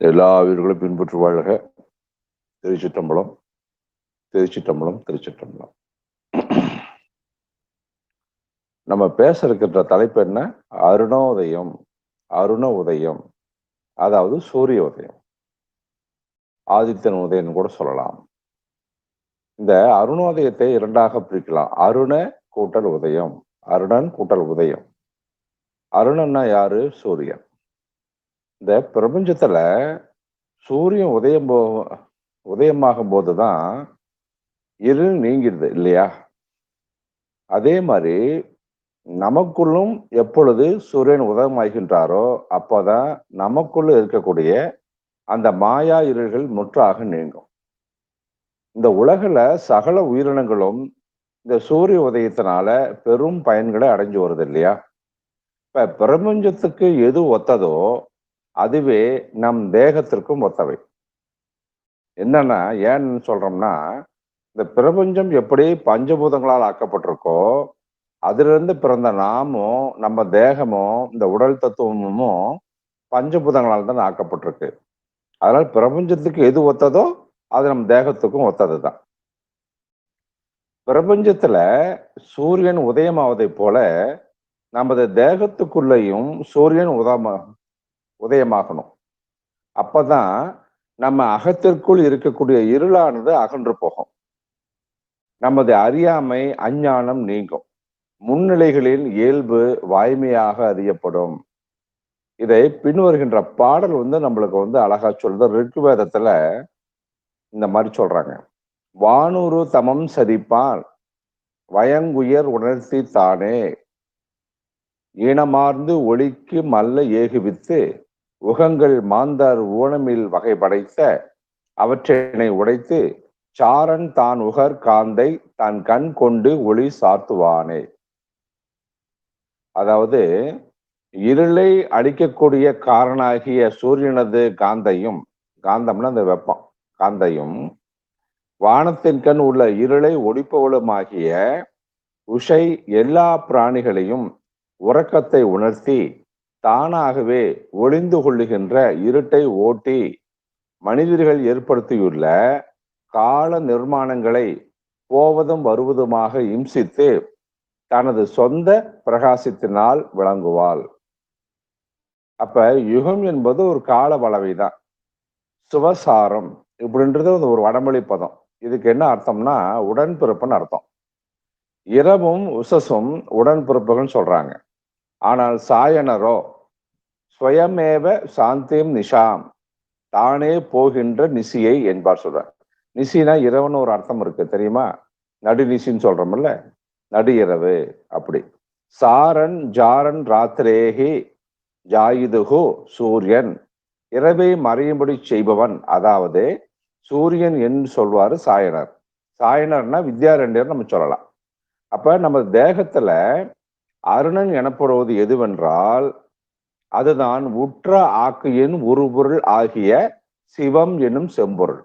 எல்லா உயிர்களும் பின்பற்று வாழ்க. திருச்சிற்றம்பலம், திருச்சிற்றம்பலம், திருச்சிற்றம்பலம். நம்ம பேச இருக்கின்ற தலைப்பு என்ன? அருணோதயம். அருண உதயம், அதாவது சூரிய உதயம், ஆதித்தன் உதயம் கூட சொல்லலாம். இந்த அருணோதயத்தை இரண்டாக பிரிக்கலாம். அருண கூட்டல் உதயம், அருணன் கூட்டல் உதயம். அருணன்னா யாரு? சூரியன். இந்த பிரபஞ்சத்துல சூரியன் உதயமாகும் போதுதான் இருள் நீங்கிடுது இல்லையா? அதே மாதிரி நமக்குள்ளும் எப்பொழுது சூரியன் உதயமாகின்றாரோ அப்போதான் நமக்குள்ள இருக்கக்கூடிய அந்த மாயா இருள்கள் முற்றாக நீங்கும். இந்த உலகில சகல உயிரினங்களும் இந்த சூரிய உதயத்தினால பெரும் பயன்களை அடைஞ்சு வருது இல்லையா? இப்ப பிரபஞ்சத்துக்கு எது ஒத்ததோ அதுவே நம் தேகத்திற்கும் ஒத்தவை. என்னன்னா, ஏன்னு சொல்றோம்னா, இந்த பிரபஞ்சம் எப்படி பஞ்சபூதங்களால் ஆக்கப்பட்டிருக்கோ அதிலிருந்து பிறந்த நாமும் நம்ம தேகமும் இந்த உடல் தத்துவமும் பஞ்சபூதங்களால் தான் ஆக்கப்பட்டிருக்கு. அதனால பிரபஞ்சத்துக்கு எது ஒத்ததோ அது நம்ம தேகத்துக்கும் ஒத்ததுதான். பிரபஞ்சத்துல சூரியன் உதயமாவதை போல நமது தேகத்துக்குள்ளேயும் சூரியன் உதயமாகணும். அப்பதான் நம்ம அகத்திற்குள் இருக்கக்கூடிய இருளானது அகன்று போகும். நமது அறியாமை அஞ்ஞானம் நீங்கும். முன்னிலைகளின் இயல்பு வாய்மையாக அறியப்படும். இதை பின்வருகின்ற பாடல் நம்மளுக்கு அழகா சொல்றது. ரிக்குவேதத்துல இந்த மாதிரி சொல்றாங்க. வானூறு தமம் சரிப்பால் வயங்குயர் உணர்த்தி தானே ஈனமார்ந்து ஒளிக்கு மல்ல ஏகுவித்து உகங்கள் மாந்தார் ஊனமில் வகை படைத்த அவற்றினை உடைத்து சாரன் தான் உகர் காந்தை தான் கண் கொண்டு ஒளி சாத்துவானே. அதாவது இருளை அழிக்கக்கூடிய காரணாகிய சூரியனது காந்தையும், காந்தம்னா அந்த வெப்பம், காந்தையும் வானத்தின் கண் உள்ள இருளை ஒழிப்பவளுமாகிய உஷை எல்லா பிராணிகளையும் உறக்கத்தை உணர்த்தி தானாகவே ஒளிந்து கொள்ளுகின்ற இருட்டை ஓட்டி மனிதர்கள் ஏற்படுத்தியுள்ள கால நிர்மாணங்களை போவதும் வருவதுமாக இம்சித்து தனது சொந்த பிரகாசத்தினால் விளங்குவாள். அப்ப யுகம் என்பது ஒரு கால வளவைதான். சுவசாரம் இப்படின்றது ஒரு வடமொழி பதம். இதுக்கு என்ன அர்த்தம்னா உடன்பிறப்புன்னு அர்த்தம். இரவும் உசசும் உடன்பிறப்புகள் சொல்றாங்க. ஆனால் சாயனரோ ஸ்வயமேவ சாந்திம் நிஷாம், தானே போகின்ற நிசியை என்பார் சொல்றார். நிசினா இரவுன்னு ஒரு அர்த்தம் இருக்கு தெரியுமா? நடுநிசின்னு சொல்றோம்ல, நடு இரவு. அப்படி சாரன் ஜாரன் ராத்திரேகி ஜாயுதுகு சூரியன், இரவை மறையும்படி செய்பவன். அதாவது சூரியன் என்று சொல்வாரு சாயனர். சாயனர்னா வித்யாரண்யர் நம்ம சொல்லலாம். அப்ப நம்ம தேகத்துல அருணன் எனப்படுவது எதுவென்றால் அதுதான் உற்ற ஆக்கையின் உருபொருள் ஆகிய சிவம் என்னும் செம்பொருள்.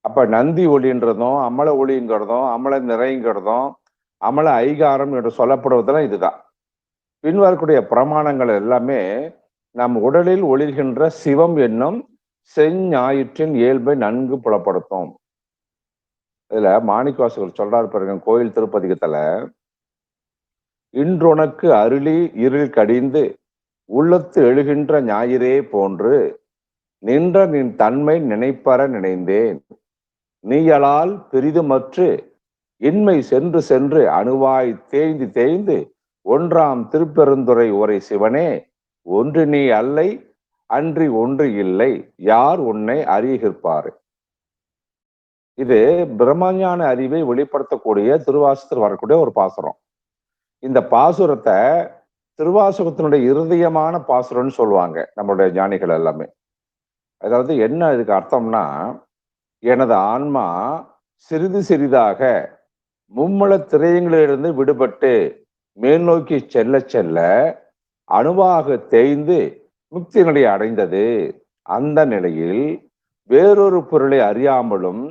அப்ப நந்தி ஒளின்றதும் அமல ஒளிங்கிறதும் அமல நிறைங்கிறதும் அமல ஐகாரம் என்று சொல்லப்படுவதெல்லாம் இதுதான். பின்வரக்கூடிய பிரமாணங்கள் எல்லாமே நம் உடலில் ஒளிர்கின்ற சிவம் என்னும் செஞ்ஞாயிற்றின் இயல்பை நன்கு புலப்படுத்தும். இதுல மாணிக்கவாசகர் சொல்றாரு பாருங்க, கோயில் திருப்பதிகத்துல இன்றுனக்கு அருளி இருள் கடிந்து உள்ளத்து எழுகின்ற ஞாயிறே போன்று நின்ற நின் தன்மை நினைப்பற நினைந்தேன். நீயலால் பெரிதுமற்று இன்மை சென்று சென்று அணுவாய் தேய்ந்து தேய்ந்து ஒன்றாம் திருப்பெருந்துறை உரை சிவனே, ஒன்று நீ அல்லை அன்றி ஒன்று இல்லை, யார் உன்னை அறிகிற்பாரு. இது பிரம்மஞான அறிவை வெளிப்படுத்தக்கூடிய திருவாசகத்தில் வரக்கூடிய ஒரு பாசுரம். இந்த பாசுரத்தை திருவாசகத்தினுடைய இருதயமான பாசுரம்னு சொல்லுவாங்க நம்மளுடைய ஞானிகள் எல்லாமே. அதாவது என்ன இதுக்கு அர்த்தம்னா, எனது ஆன்மா சிறிது சிறிதாக மும்மல திரையங்களிலிருந்து விடுபட்டு மேல் நோக்கி செல்ல செல்ல அணுவாக தேய்ந்து முக்தி நிலையை அடைந்தது. அந்த நிலையில் வேறொரு பொருளை அறியாமலும்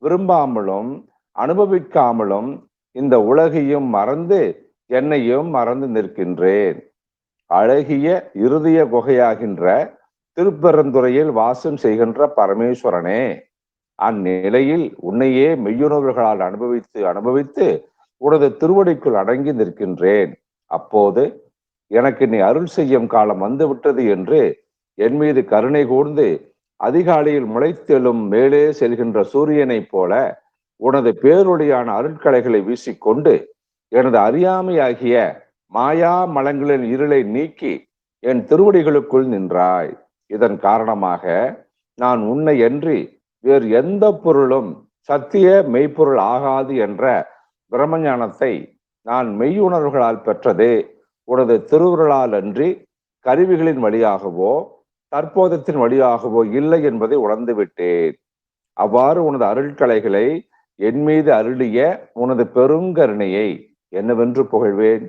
விரும்பாமலும் அனுபவிக்காமலும் இந்த உலகையும் மறந்து என்னையும் மறந்து நிற்கின்றேன். அழகிய இருதய குகையாகின்ற திருப்பெருந்துறையில் வாசம் செய்கின்ற பரமேஸ்வரனே, அந்நிலையில் உன்னையே மெய்யுணர்வுகளால் அனுபவித்து அனுபவித்து உனது திருவடிக்குள் அடங்கி நிற்கின்றேன். அப்போது எனக்கு நீ அருள் செய்யும் காலம் வந்துவிட்டது என்று என் மீது கருணை கூர்ந்து அதிகாலையில் முளைத்தெழும் மேலே செல்கின்ற சூரியனைப் போல உனது பேரொழியான அருட்கலைகளை வீசிக்கொண்டு எனது அறியாமையாகிய மாயா மலங்களின் இருளை நீக்கி என் திருவடிகளுக்குள் நின்றாய். இதன் காரணமாக நான் உன்னை அன்றி வேறு எந்த பொருளும் சத்திய மெய்ப்பொருள் ஆகாது என்ற பிரம்மஞானத்தை நான் மெய்யுணர்வுகளால் பெற்றதே உனது திருவுருளால் அன்றி கருவிகளின் வழியாகவோ தற்போதத்தின் வழியாகவோ இல்லை என்பதை உணர்ந்து விட்டேன். அவ்வாறு உனது அருள்கலைகளை என் மீது அருளிய உனது பெருங்கருணையை என்னவென்று புகழ்வேன்.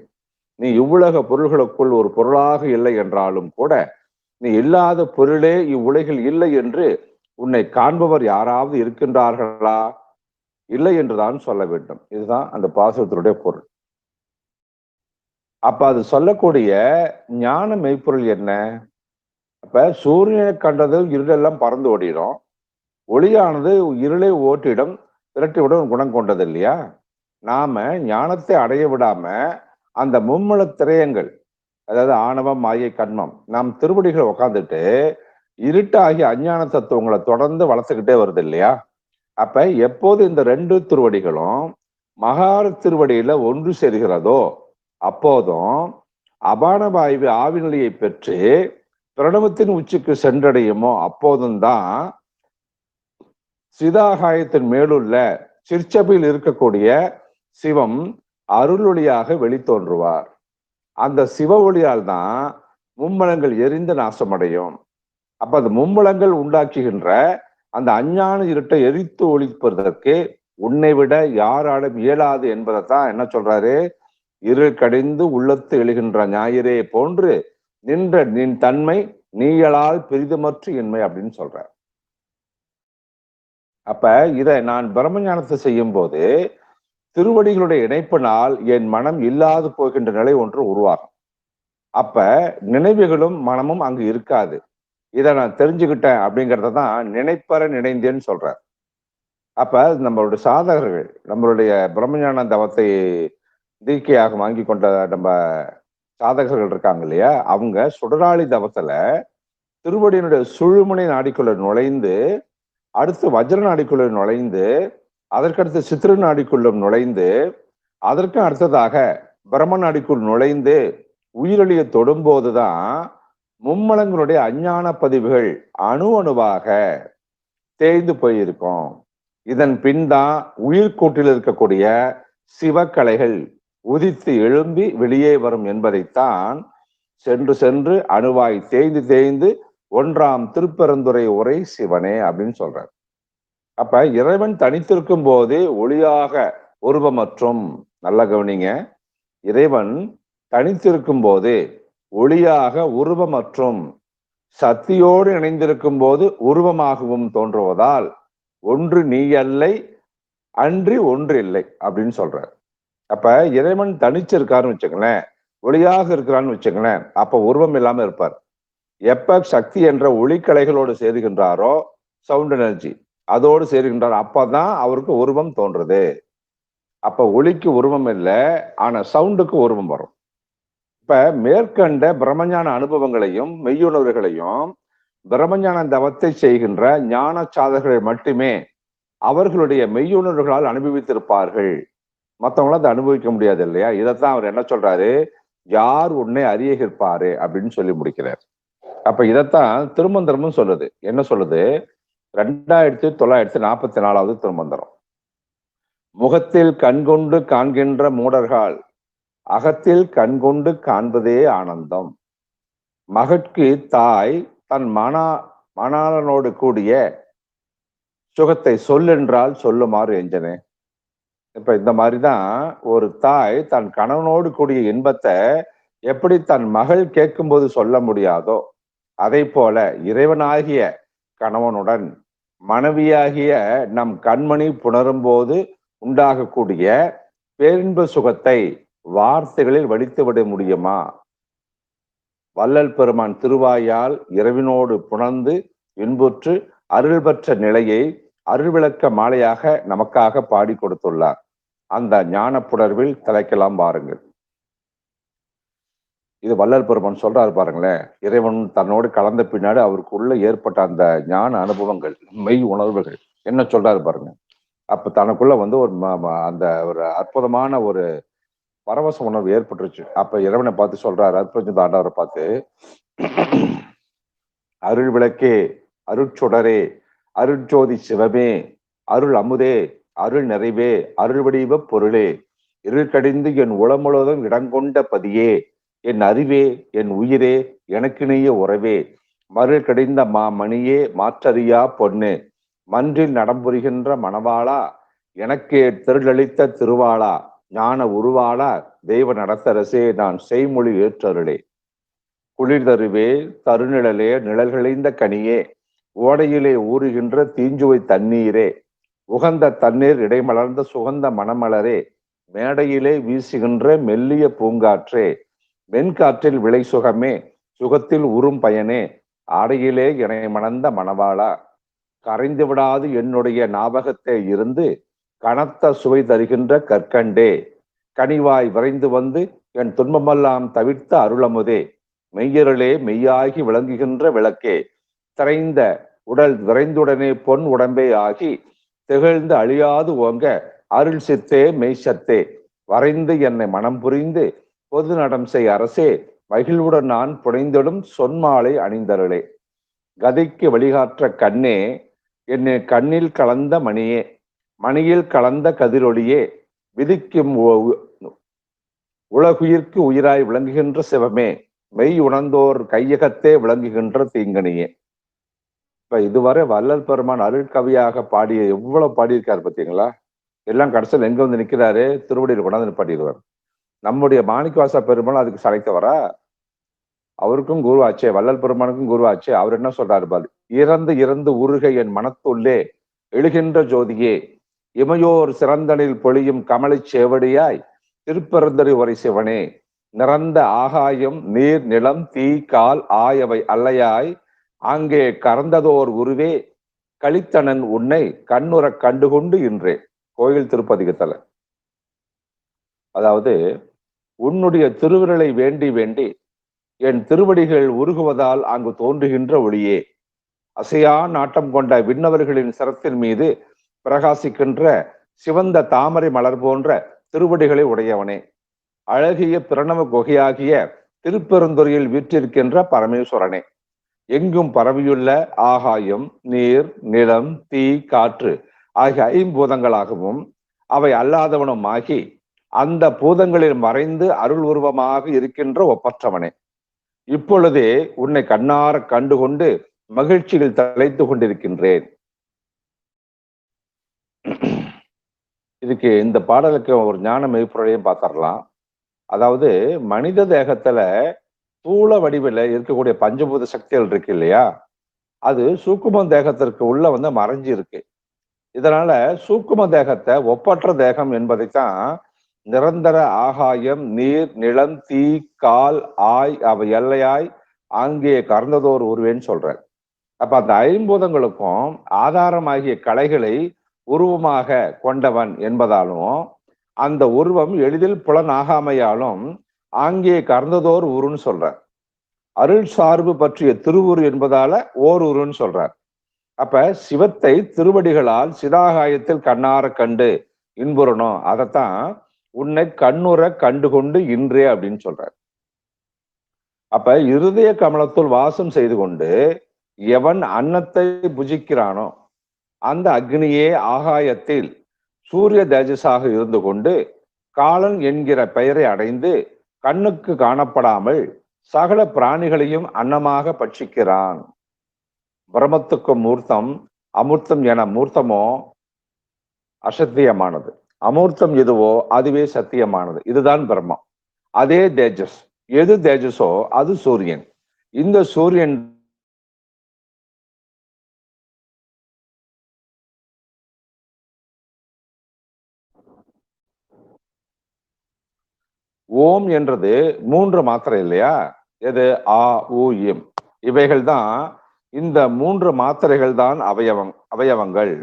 நீ இவ்வுலக பொருள்களுக்குள் ஒரு பொருளாக இல்லை என்றாலும் கூட நீ இல்லாத பொருளே இவ்வுலகில் இல்லை என்று உன்னை காண்பவர் யாராவது இருக்கின்றார்களா? இல்லை என்றுதான் சொல்ல வேண்டும். இதுதான் அந்த பாசுரத்தினுடைய பொருள். அப்ப அது சொல்லக்கூடிய ஞான மெய்ப்பொருள் என்ன? அப்ப சூரியனை கண்டது இருளெல்லாம் பறந்து ஓடிடும், ஒளியானது இருளை ஓட்டிடம் விரட்டிவிடும் குணம் கொண்டது இல்லையா? நாம ஞானத்தை அடைய விடாம அந்த மும்மல திரையங்கள், அதாவது ஆணவம் மாயை கண்மம், நாம் திருவடிகளை உட்காந்துட்டு இருட்டாகி அஞ்ஞான தத்துவங்களை தொடர்ந்து வளர்த்துக்கிட்டே வருது இல்லையா? அப்ப எப்போது இந்த ரெண்டு திருவடிகளும் மகார திருவடியில ஒன்று சேர்கிறதோ அப்போதும் அபான வாயு ஆவிநிலையை பெற்று பிரணவத்தின் உச்சிக்கு சென்றடையுமோ அப்போதும் தான் சிதாகாயத்தின் மேலுள்ள சிற்சபையில் இருக்கக்கூடிய சிவம் அருளொளியாக வெளித்தோன்றுவார். அந்த சிவ ஒளியால் தான் மும்மலங்கள் எரிந்து நாசமடையும். அப்ப அந்த மும்மலங்கள் உண்டாக்குகின்ற அந்த அஞ்ஞான இருட்டை எரித்து ஒழிப்பதற்கு உன்னை விட யாராலும் இயலாது என்பதைத்தான் என்ன சொல்றாரு? இருள் கடிந்து உள்ளத்து எழுகின்ற ஞாயிறே போன்று நின்ற நின் தன்மை நீயலால் பெரிதுமற்று இன்மை அப்படின்னு சொல்ற. அப்ப இதை நான் பிரம்மஞானத்தை செய்யும் போது திருவடிகளுடைய இணைப்பினால் என் மனம் இல்லாது போகின்ற நிலை ஒன்று உருவாகும். அப்ப நினைவுகளும் மனமும் அங்கு இருக்காது. இதை நான் தெரிஞ்சுக்கிட்டேன் அப்படிங்கிறத தான் நினைப்பற நினைந்தேன்னு சொல்றார். அப்ப நம்மளுடைய சாதகர்கள், நம்மளுடைய பிரம்மஞான தவத்தை தீக்கையாக வாங்கி கொண்ட நம்ம சாதகர்கள் இருக்காங்க இல்லையா, அவங்க சுடராளி தவத்துல திருவடியினுடைய சுழுமுனை நாடிக்குள்ள நுழைந்து, அடுத்து வஜ்ர நாடிக்குள்ள நுழைந்து, அதற்கடுத்து சித்திர நாடிக்குள்ளும் நுழைந்து, அதற்கும் அடுத்ததாக பிரம்ம நாடிக்குள் நுழைந்து உயிரொலிய தொடும்போதுதான் மும்மலங்களுடைய அஞ்ஞான பதிவுகள் அணு அணுவாக தேய்ந்து போயிருக்கும். இதன் பின் தான் உயிர்கூட்டில் இருக்கக்கூடிய சிவக்கலைகள் உதித்து எழும்பி வெளியே வரும் என்பதைத்தான் சென்று சென்று அணுவாய் தேய்ந்து தேய்ந்து ஒன்றாம் திருப்பெருந்துறை உரை சிவனே அப்படின்னு சொல்றார். அப்ப இறைவன் தனித்திருக்கும் போது ஒளியாக உருவமற்றும், நல்ல கவனிங்க, இறைவன் தனித்திருக்கும் போது ஒளியாக உருவமற்றும் சக்தியோடு இணைந்திருக்கும் போது உருவமாகவும் தோன்றுவதால் ஒன்று நீ அல்லை அன்றி ஒன்று இல்லை அப்படின்னு சொல்றார். அப்ப இறைவன் தனிச்சிருக்காருன்னு வச்சுக்கங்களேன், ஒளியாக இருக்கிறான்னு வச்சுக்கங்களேன், அப்ப உருவம் இல்லாம இருப்பார். எப்ப சக்தி என்ற ஒளிக்கலைகளோடு சேருகின்றாரோ, சவுண்ட் எனர்ஜி அதோடு சேருகின்றார், அப்பதான் அவருக்கு உருவம் தோன்றுது. அப்ப ஒளிக்கு உருவம் இல்லை, ஆனா சவுண்டுக்கு உருவம் வரும். இப்ப மேற்கண்ட பிரம்மஞான அனுபவங்களையும் மெய்யுணர்வுகளையும் பிரம்மஞான தவத்தை செய்கின்ற ஞான சாதகர்கள் மட்டுமே அவர்களுடைய மெய்யுணர்வுகளால் அனுபவித்திருப்பார்கள். மற்றவங்களாம் அதை அனுபவிக்க முடியாது இல்லையா? இதைத்தான் அவர் என்ன சொல்றாரு, யார் உன்னை அறியகிற்பாரு அப்படின்னு சொல்லி முடிக்கிறார். அப்ப இதைத்தான் திருமந்திரமும் சொல்லுது. என்ன சொல்லுது? 2944வது திருமந்திரம். முகத்தில் கண்கொண்டு காண்கின்ற மூடர்கள் அகத்தில் கண்கொண்டு காண்பதே ஆனந்தம். மகட்கு தாய் தன் மணாளனோடு கூடிய சுகத்தை சொல்லென்றால் சொல்லுமாறு எஞ்சனே. இப்ப இந்த மாதிரிதான் ஒரு தாய் தன் கணவனோடு கூடிய இன்பத்தை எப்படி தன் மகள் கேட்கும்போது சொல்ல முடியாதோ, அதை போல இறைவனாகிய கணவனுடன் மனைவியாகிய நம் கண்மணி புணரும் போது உண்டாகக்கூடிய பேரின்ப சுகத்தை வார்த்தைகளில் வடித்துவிட முடியுமா? வள்ளல் பெருமான் திருவாயால் இறைவனோடு புணர்ந்து இன்புற்று அருள் பெற்ற நிலையை அருள்விளக்க மாலையாக நமக்காக பாடி கொடுத்துள்ளார். அந்த ஞான புணர்வில் தலைக்கலாம் பாருங்கள். இது வள்ளல் பெருமான் சொல்றாரு பாருங்களேன். இறைவன் தன்னோடு கலந்த பின்னாடி அவருக்குள்ள ஏற்பட்ட அந்த ஞான அனுபவங்கள், மெய் உணர்வுகள் என்ன சொல்றாரு பாருங்க. அப்ப தனக்குள்ள வந்து அந்த ஒரு அற்புதமான ஒரு பரவச உணர்வு ஏற்பட்டுருச்சு. அப்ப இறைவனை பார்த்து சொல்றாரு, அற்புத ஆண்டவரை பார்த்து, அருள் விளக்கே, அருட்சுடரே, அருட்ஜோதி சிவமே, அருள் அமுதே, அருள் நிறைவே, அருள் வடிவ பொருளே, இருள் கடிந்து என் உளம் முழுவதும் இடங்கொண்ட பதியே, என் அறிவே, என் உயிரே, எனக்கு நீய உறவே, மருள் கடிந்த மணியே, மாற்றறியா பொண்ணு, மன்றில் நடம்புரிகின்ற மணவாளா, எனக்கே திருளளித்த திருவாளா, ஞான உருவாளா, தெய்வ நடத்தரசே, நான் செய்மொழி ஏற்றருளே, குளிர் தருவே, தருநிழலே, நிழல்களிந்த கனியே, ஓடையிலே ஊறுகின்ற தீஞ்சுவை தண்ணீரே, உகந்த தண்ணீர் இடைமலர்ந்த சுகந்த மணமலரே, மேடையிலே வீசுகின்ற மெல்லிய பூங்காற்றே, மென்காற்றில் விளை சுகமே, சுகத்தில் உறும் பயனே, ஆடையிலே இணை மணந்த மணவாளா, கரைந்து விடாது என்னுடைய ஞாபகத்தை இருந்து கனத்த சுவை தருகின்ற கற்கண்டே, கனிவாய் விரைந்து வந்து என் துன்பமெல்லாம் தவிர்த்த அருளமுதே, மெய்யருளே, மெய்யாகி விளங்குகின்ற விளக்கே, திரைந்த உடல் விரைந்துடனே பொன் உடம்பே ஆகி திகழ்ந்து அழியாது ஓங்க அருள் சித்தே மெய்சத்தே, வரைந்து என்னை மனம் புரிந்து பொது நடம் செய் அரசே, மகிழ்வுடன் நான் புனைந்திடும் சொன்மாலை அணிந்தருளே, கதைக்கு வழிகாற்ற கண்ணே, என்னை கண்ணில் கலந்த மணியே, மணியில் கலந்த கதிரொளியே, விதிக்கும் உலகுயிர்க்கு உயிராய் விளங்குகின்ற சிவமே, மெய் உணர்ந்தோர் கையகத்தே விளங்குகின்ற தீங்கனியே. இப்ப இதுவரை வள்ளல் பெருமான் அருள் கவியாக பாடிய எவ்வளவு பாடியிருக்காரு பார்த்தீங்களா? எல்லாம் கடைசியில் எங்க வந்து நிற்கிறாரு? திருவடியில் கொண்டாந்து பாடிடுவார். நம்முடைய மாணிக்கவாச பெருமான் அதுக்கு சளைத்தவரா? அவருக்கும் குருவாச்சே, வள்ளல் பெருமானுக்கும் குருவாச்சே. அவர் என்ன சொல்றாரு பாரு, இறந்து இறந்து உருக என் மனத்துள்ளே எழுகின்ற ஜோதியே, இமையோர் சிறந்தனில் பொழியும் கமலை சேவடியாய் திருப்பெருந்தறி உரை சிவனே, நிறந்த ஆகாயம் நீர் நிலம் தீ கால் ஆயவை அல்லையாய் அங்கே கறந்ததோர் உருவே, கலித்தனன் உன்னை கண்ணுற கண்டுகொண்டு இன்றே. கோயில் திருப்பதிகத்தல. அதாவது உன்னுடைய திருவிரலை வேண்டி வேண்டி என் திருவடிகள் உருகுவதால் அங்கு தோன்றுகின்ற ஒளியே, அசையா நாட்டம் கொண்ட விண்ணவர்களின் சிரத்தின் மீது பிரகாசிக்கின்ற சிவந்த தாமரை மலர் போன்ற திருவடிகளை உடையவனே, அழகிய பிரணவ குகையாகிய திருப்பெருந்துறையில் வீற்றிருக்கின்ற பரமேஸ்வரனே, எங்கும் பரவியுள்ள ஆகாயம் நீர் நிலம் தீ காற்று ஆகிய ஐம்பூதங்களாகவும் அவை அல்லாதவனும் ஆகி அந்த பூதங்களில் மறைந்து அருள் உருவமாக இருக்கின்ற ஒப்பற்றவனே, இப்பொழுதே உன்னை கண்ணார கண்டுகொண்டு மகிழ்ச்சியில் தலைத்து கொண்டிருக்கின்றேன். இதுக்கு இந்த பாடலுக்கு ஒரு ஞான மெய்ப்பொருளையும் பார்த்துடலாம். அதாவது மனித தேகத்துல தூள வடிவில் இருக்கக்கூடிய பஞ்சபூத சக்திகள் இருக்கு இல்லையா, அது சூக்கும தேகத்திற்கு உள்ள வந்து மறைஞ்சு இருக்கு. இதனால சூக்கும தேகத்தை ஒப்பற்ற தேகம் என்பதைத்தான் நிரந்தர ஆகாயம் நீர் நிலம் தீ கால் ஆய் அவை எல்லையாய் அங்கே கறந்ததோர் உருவேன்னு சொல்றார். அப்ப அந்த ஐம்பூதங்களுக்கும் ஆதாரமாகிய கலைகளை உருவமாக கொண்டவன் என்பதாலும் அந்த உருவம் எளிதில் புலனாகாமையாலும் ஆங்கே கறந்ததோர் ஊருன்னு சொல்றார். அருள் சார்பு பற்றிய திருவுரு என்பதால ஓர் உருன்னு சொல்றார். அப்ப சிவத்தை திருவடிகளால் சிதாகாயத்தில் கண்ணார கண்டு இன்புறணும். அதைத்தான் உன்னை கண்ணுற கண்டு கொண்டு இன்றே அப்படின்னு சொல்றார். அப்ப இருதய கமலத்துள் வாசம் செய்து கொண்டு எவன் அன்னத்தை புஜிக்கிறானோ அந்த அக்னியே ஆகாயத்தில் சூரிய தேஜஸாக இருந்து கொண்டு காலன் என்கிற பெயரை அடைந்து கண்ணுக்கு காணப்படாமல் சகல பிராணிகளையும் அன்னமாக பட்சிக்கிறான். பிரமத்துக்கு மூர்த்தம் அமூர்த்தம் என மூர்த்தமோ அசத்தியமானது, அமூர்த்தம் எதுவோ அதுவே சத்தியமானது. இதுதான் பிரம்மம். அதே தேஜஸ். எது தேஜஸோ அது சூரியன். இந்த சூரியன் ஓம் என்றது 3 மாத்திரை இல்லையா? எது? ஆ, உ, இம். இவைகள் தான், இந்த 3 மாத்திரைகள் தான் அவயவங்கள்.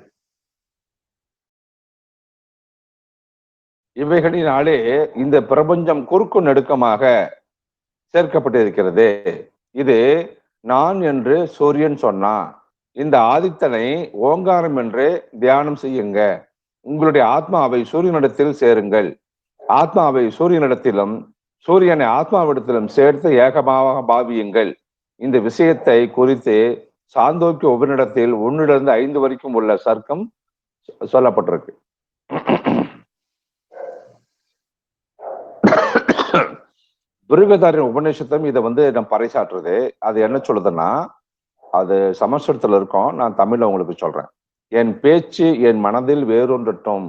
இவைகளினாலே இந்த பிரபஞ்சம் குறுக்கு நெடுக்கமாக சேர்க்கப்பட்டிருக்கிறது. இது நான் என்று சூரியன் சொன்னா, இந்த ஆதித்தனை ஓங்காரம் என்று தியானம் செய்யுங்க. உங்களுடைய ஆத்மாவை சூரியனிடத்தில் சேருங்கள். ஆத்மாவை சூரியனிடத்திலும் சூரியனை ஆத்மாவிடத்திலும் சேர்த்து ஏகமாக பாவியுங்கள். இந்த விஷயத்தை குறித்து சாந்தோக்கிய உபநிடத்தில் 1 5 வரைக்கும் உள்ள சர்க்கம் சொல்லப்பட்டிருக்கு. பிருகதாரின் உபநிஷத்தும் இதை நம்ம பறைசாற்றுறது. அது என்ன சொல்லுதுன்னா, அது சமஸ்கிருதத்துல இருக்கும், நான் தமிழ்ல உங்களுக்கு சொல்றேன். என் பேச்சு என் மனதில் வேறொன்றட்டும்,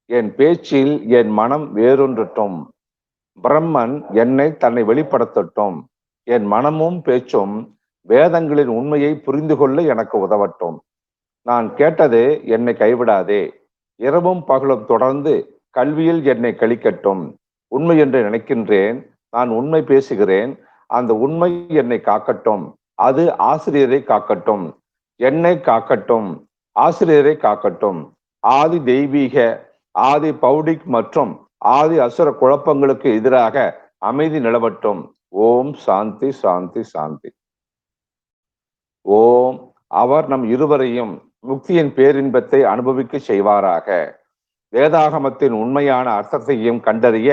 என் பேச்சில் என் மனம் வேறொன்றட்டும், பிரம்மன் என்னை தன்னை வெளிப்படுத்தட்டும், என் மனமும் பேச்சும் வேதங்களின் உண்மையை புரிந்து கொள்ள எனக்கு உதவட்டும். நான் கேட்டது என்னை கைவிடாதே, இரவும் பகலும் தொடர்ந்து கல்வியில் என்னை கழிக்கட்டும். உண்மை என்று நினைக்கின்றேன், நான் உண்மை பேசுகிறேன், அந்த உண்மை என்னை காக்கட்டும், அது ஆசிரியரை காக்கட்டும், என்னை காக்கட்டும், ஆசிரியரை காக்கட்டும். ஆதி தெய்வீக, ஆதி பௌடிக் மற்றும் ஆதி அசுர குழப்பங்களுக்கு எதிராக அமைதி நிலவட்டும். ஓம் சாந்தி சாந்தி சாந்தி. ஓம். அவர் நம் இருவரையும் முக்தியின் பேரின்பத்தை அனுபவிக்க செய்வாராக. வேதாகமத்தின் உண்மையான அர்த்தத்தையும் கண்டறிய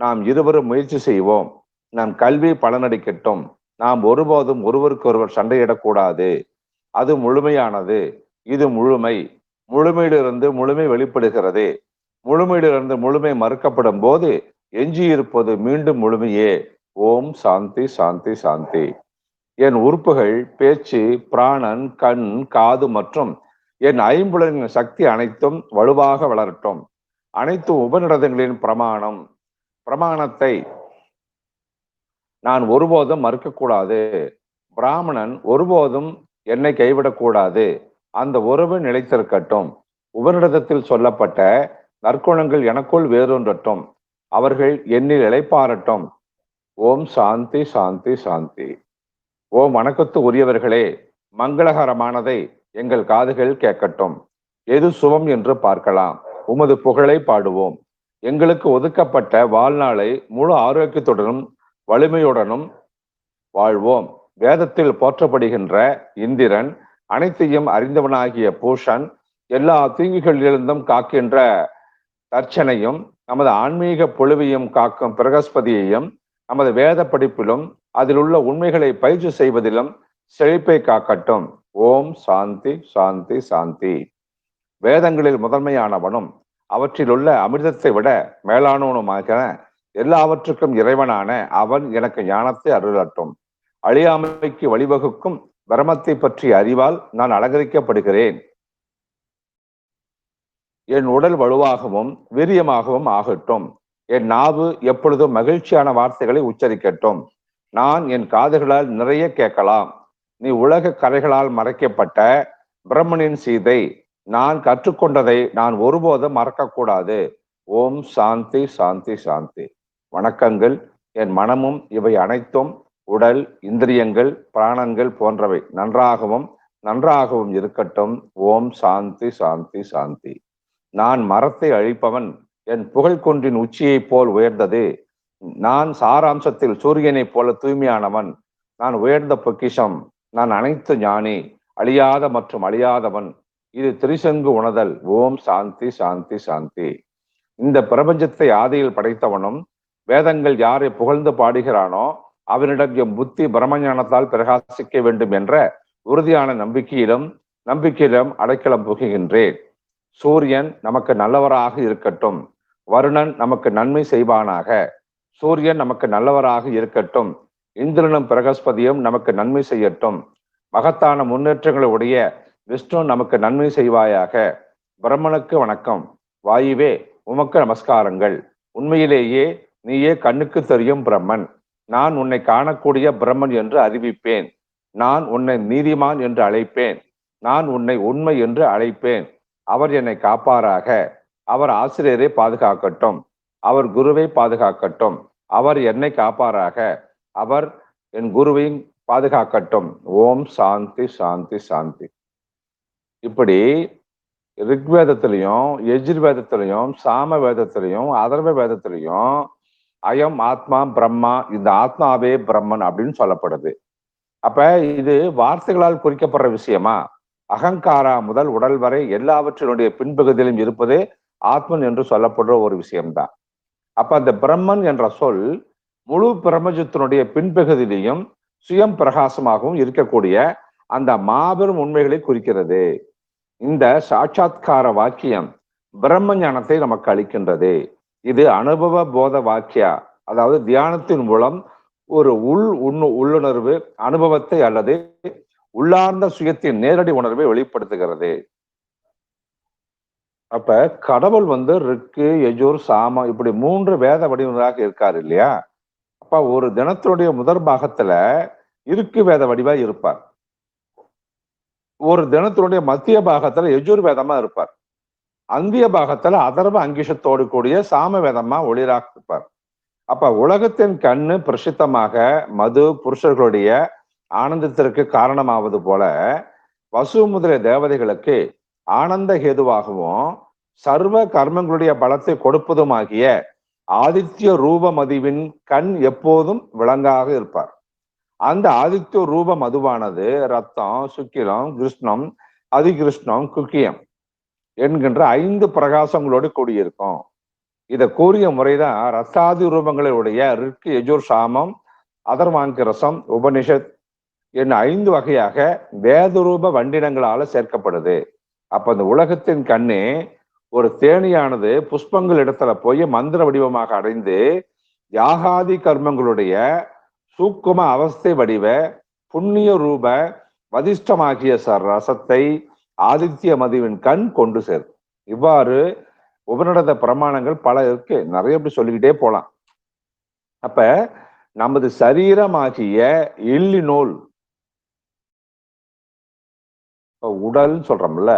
நாம் இருவரும் முயற்சி செய்வோம். நம் கல்வி பலனடிக்கட்டும். நாம் ஒருபோதும் ஒருவருக்கொருவர் சண்டையிடக்கூடாது. அது முழுமையானது, இது முழுமை. முழுமையிலிருந்து முழுமை வெளிப்படுகிறது. முழுமையிலிருந்து முழுமை மறுக்கப்படும் போது எஞ்சியிருப்பது மீண்டும் முழுமையே. ஓம் சாந்தி சாந்தி சாந்தி. என் உறுப்புகள், பேச்சு, பிராணன், கண், காது மற்றும் என் ஐம்புலனின் சக்தி அனைத்தும் வலுவாக வளரட்டும். அனைத்து உபநிடதங்களின் பிரமாணத்தை நான் ஒருபோதும் மறுக்கக்கூடாது. பிராமணன் ஒருபோதும் என்னை கைவிடக்கூடாது. அந்த உறவு நிலைத்திருக்கட்டும். உபநிடதத்தில் சொல்லப்பட்ட நற்குணங்கள் எனக்குள் வேறொன்றட்டும். அவர்கள் என்னில் இளைப்பாறட்டும். ஓம் சாந்தி சாந்தி சாந்தி. ஓம் வணக்கத்து உரியவர்களே, மங்களகரமானதை எங்கள் காதுகள் கேட்கட்டும். எது சுபம் என்று பார்க்கலாம். உமது புகழை பாடுவோம். எங்களுக்கு ஒதுக்கப்பட்ட வாழ்நாளை முழு ஆரோக்கியத்துடனும் வலிமையுடனும் வாழ்வோம். வேதத்தில் போற்றப்படுகின்ற இந்திரன், அனைத்தையும் அறிந்தவனாகிய பூஷன், எல்லா தீங்குகளிலிருந்தும் காக்கின்ற தர்ச்சனையும், நமது ஆன்மீக பொழுவையும் காக்கும் பிரகஸ்பதியையும், நமது வேத படிப்பிலும் அதில் உள்ள உண்மைகளை பயிற்சி செய்வதிலும் செழிப்பை காக்கட்டும். ஓம் சாந்தி சாந்தி சாந்தி. வேதங்களில் முதன்மையானவனும் அவற்றிலுள்ள அமிர்தத்தை விட மேலானவனுமாக எல்லாவற்றுக்கும் இறைவனான அவன் எனக்கு ஞானத்தை அருளட்டும். அழியாமைக்கு வழிவகுக்கும் பிரமத்தை பற்றிய அறிவால் நான் அலங்கரிக்கப்படுகிறேன். என் உடல் வலுவாகவும் வீரியமாகவும் ஆகட்டும். என் நாவு எப்பொழுதும் மகிழ்ச்சியான வார்த்தைகளை உச்சரிக்கட்டும். நான் என் காதுகளால் நிறைய கேட்கலாம். நீ உலக கரைகளால் மறைக்கப்பட்ட பிரம்மனின் சீதை. நான் கற்றுக்கொண்டதை நான் ஒருபோதும் மறக்கக்கூடாது. ஓம் சாந்தி சாந்தி சாந்தி. வணக்கங்கள். என் மனமும் இவை அனைத்தும், உடல், இந்திரியங்கள், பிராணங்கள் போன்றவை நன்றாகவும் இருக்கட்டும். ஓம் சாந்தி சாந்தி சாந்தி. நான் மரத்தை அழிப்பவன். என் புகழ் கொன்றின் உச்சியை போல் உயர்ந்தது. நான் சாராம்சத்தில் சூரியனைப் போல தூய்மையானவன், நான் உயர்ந்த பொக்கிஷம், நான் அனைத்து ஞானி, அழியாத மற்றும் அழியாதவன். இது திரிசங்கு உணர்தல். ஓம் சாந்தி சாந்தி சாந்தி. இந்த பிரபஞ்சத்தை ஆதியில் படைத்தவனும் வேதங்கள் யாரை புகழ்ந்து பாடுகிறானோ அவனிடம் என் புத்தி பிரம்மஞானத்தால் பிரகாசிக்க வேண்டும் என்ற உறுதியான நம்பிக்கையிலும் அடைக்கலம் புகுகின்றேன். சூரியன் நமக்கு நல்லவராக இருக்கட்டும். வருணன் நமக்கு நன்மை செய்வானாக. சூரியன் நமக்கு நல்லவராக இருக்கட்டும். இந்திரனும் பிரகஸ்பதியும் நமக்கு நன்மை செய்யட்டும். மகத்தான முன்னேற்றங்களை உடைய விஷ்ணு நமக்கு நன்மை செய்வாயாக. பிரம்மனுக்கு வணக்கம். வாயுவே உமக்கு நமஸ்காரங்கள். உண்மையிலேயே நீயே கண்ணுக்கு தெரியும் பிரம்மன். நான் உன்னை காணக்கூடிய பிரம்மன் என்று அறிவிப்பேன். நான் உன்னை நீதிமான் என்று அழைப்பேன். நான் உன்னை உண்மை என்று அழைப்பேன். அவர் என்னை காப்பாராக. அவர் ஆசிரியரை பாதுகாக்கட்டும். அவர் குருவை பாதுகாக்கட்டும். அவர் என்னை காப்பாராக. அவர் என் குருவையும் பாதுகாக்கட்டும். ஓம் சாந்தி சாந்தி சாந்தி. இப்படி ரிக்வேதத்திலையும் எஜுர்வேதத்திலையும் சாம வேதத்திலையும் அதர்வ வேதத்திலையும் அயம் ஆத்மா பிரம்மா, இந்த ஆத்மாவே பிரம்மன் அப்படின்னு சொல்லப்படுது. அப்ப இது வார்த்தைகளால் குறிக்கப்படுற விஷயமா? அகங்காரா முதல் உடல் வரை எல்லாவற்றினுடைய பின்பகுதியிலும் இருப்பதே ஆத்மன் என்று சொல்லப்படுற ஒரு விஷயம்தான். அப்ப அந்த பிரம்மன் என்ற சொல் முழு பிரபஞ்சத்தினுடைய பின்பகுதியிலையும் சுயம் பிரகாசமாகவும் இருக்கக்கூடிய அந்த மாபெரும் உண்மைகளை குறிக்கிறது. இந்த சாட்சாத்கார வாக்கியம் பிரம்ம ஞானத்தை நமக்கு அளிக்கின்றது. இது அனுபவ போத வாக்கியா, அதாவது தியானத்தின் மூலம் ஒரு உள்ளுணர்வு அனுபவத்தை அல்லது உள்ளார்ந்த சுயத்தின் நேரடி உணர்வை வெளிப்படுத்துகிறது. அப்ப கடவுள் ரிக்கு யஜுர் சாமம் இப்படி 3 வேத வடிவங்களாக இருக்காரு இல்லையா? அப்ப ஒரு தினத்தினுடைய முதற் பாகத்துல இருக்கு வேத வடிவா இருப்பார். ஒரு தினத்தினுடைய மத்திய பாகத்துல யஜுர் வேதமா இருப்பார். அந்திய பாகத்துல அதர்வ அங்கிஷத்தோடு கூடிய சாம வேதமா ஒளிராக இருப்பார். அப்ப உலகத்தின் கண்ணு பிரசித்தமாக மது புருஷர்களுடைய ஆனந்தத்திற்கு காரணமாவது போல வசு முதலிய தேவதைகளுக்கு ஆனந்த ஹேதுவாகவும் சர்வ கர்மங்களுடைய பலத்தை கொடுப்பதுமாகிய ஆதித்ய ரூப மதுவின் கண் எப்போதும் விளங்காக இருப்பார். அந்த ஆதித்ய ரூப மதுவானது ரத்தம், சுக்கிலம், கிருஷ்ணம், அதிகிருஷ்ணம், குக்கியம் என்கின்ற 5 பிரகாசங்களோடு கூடியிருக்கும். இதை கூறிய முறைதான் ரசாதி ரூபங்களுடைய ரிக்கு யஜுர் சாமம் அதர்வாங்க ரசம் உபனிஷத் என் 5 வகையாக வேதரூப வண்டினங்களால சேர்க்கப்படுது. அப்ப அந்த உலகத்தின் கண்ணே ஒரு தேனியானது புஷ்பங்கள் இடத்துல போய் மந்திர வடிவமாக அடைந்து யாகாதி கர்மங்களுடைய சூக்கும அவஸ்தை வடிவ புண்ணிய ரூப வதிஷ்டமாகிய ரசத்தை ஆதித்ய மதுவின் கண் கொண்டு சேரும். இவ்வாறு உபநிடத பிரமாணங்கள் பல இருக்கு, நிறைய இப்படி சொல்லிக்கிட்டே போலாம். அப்ப நமது சரீரமாகிய இல்லினோல், உடல் சொல்றோம்ல,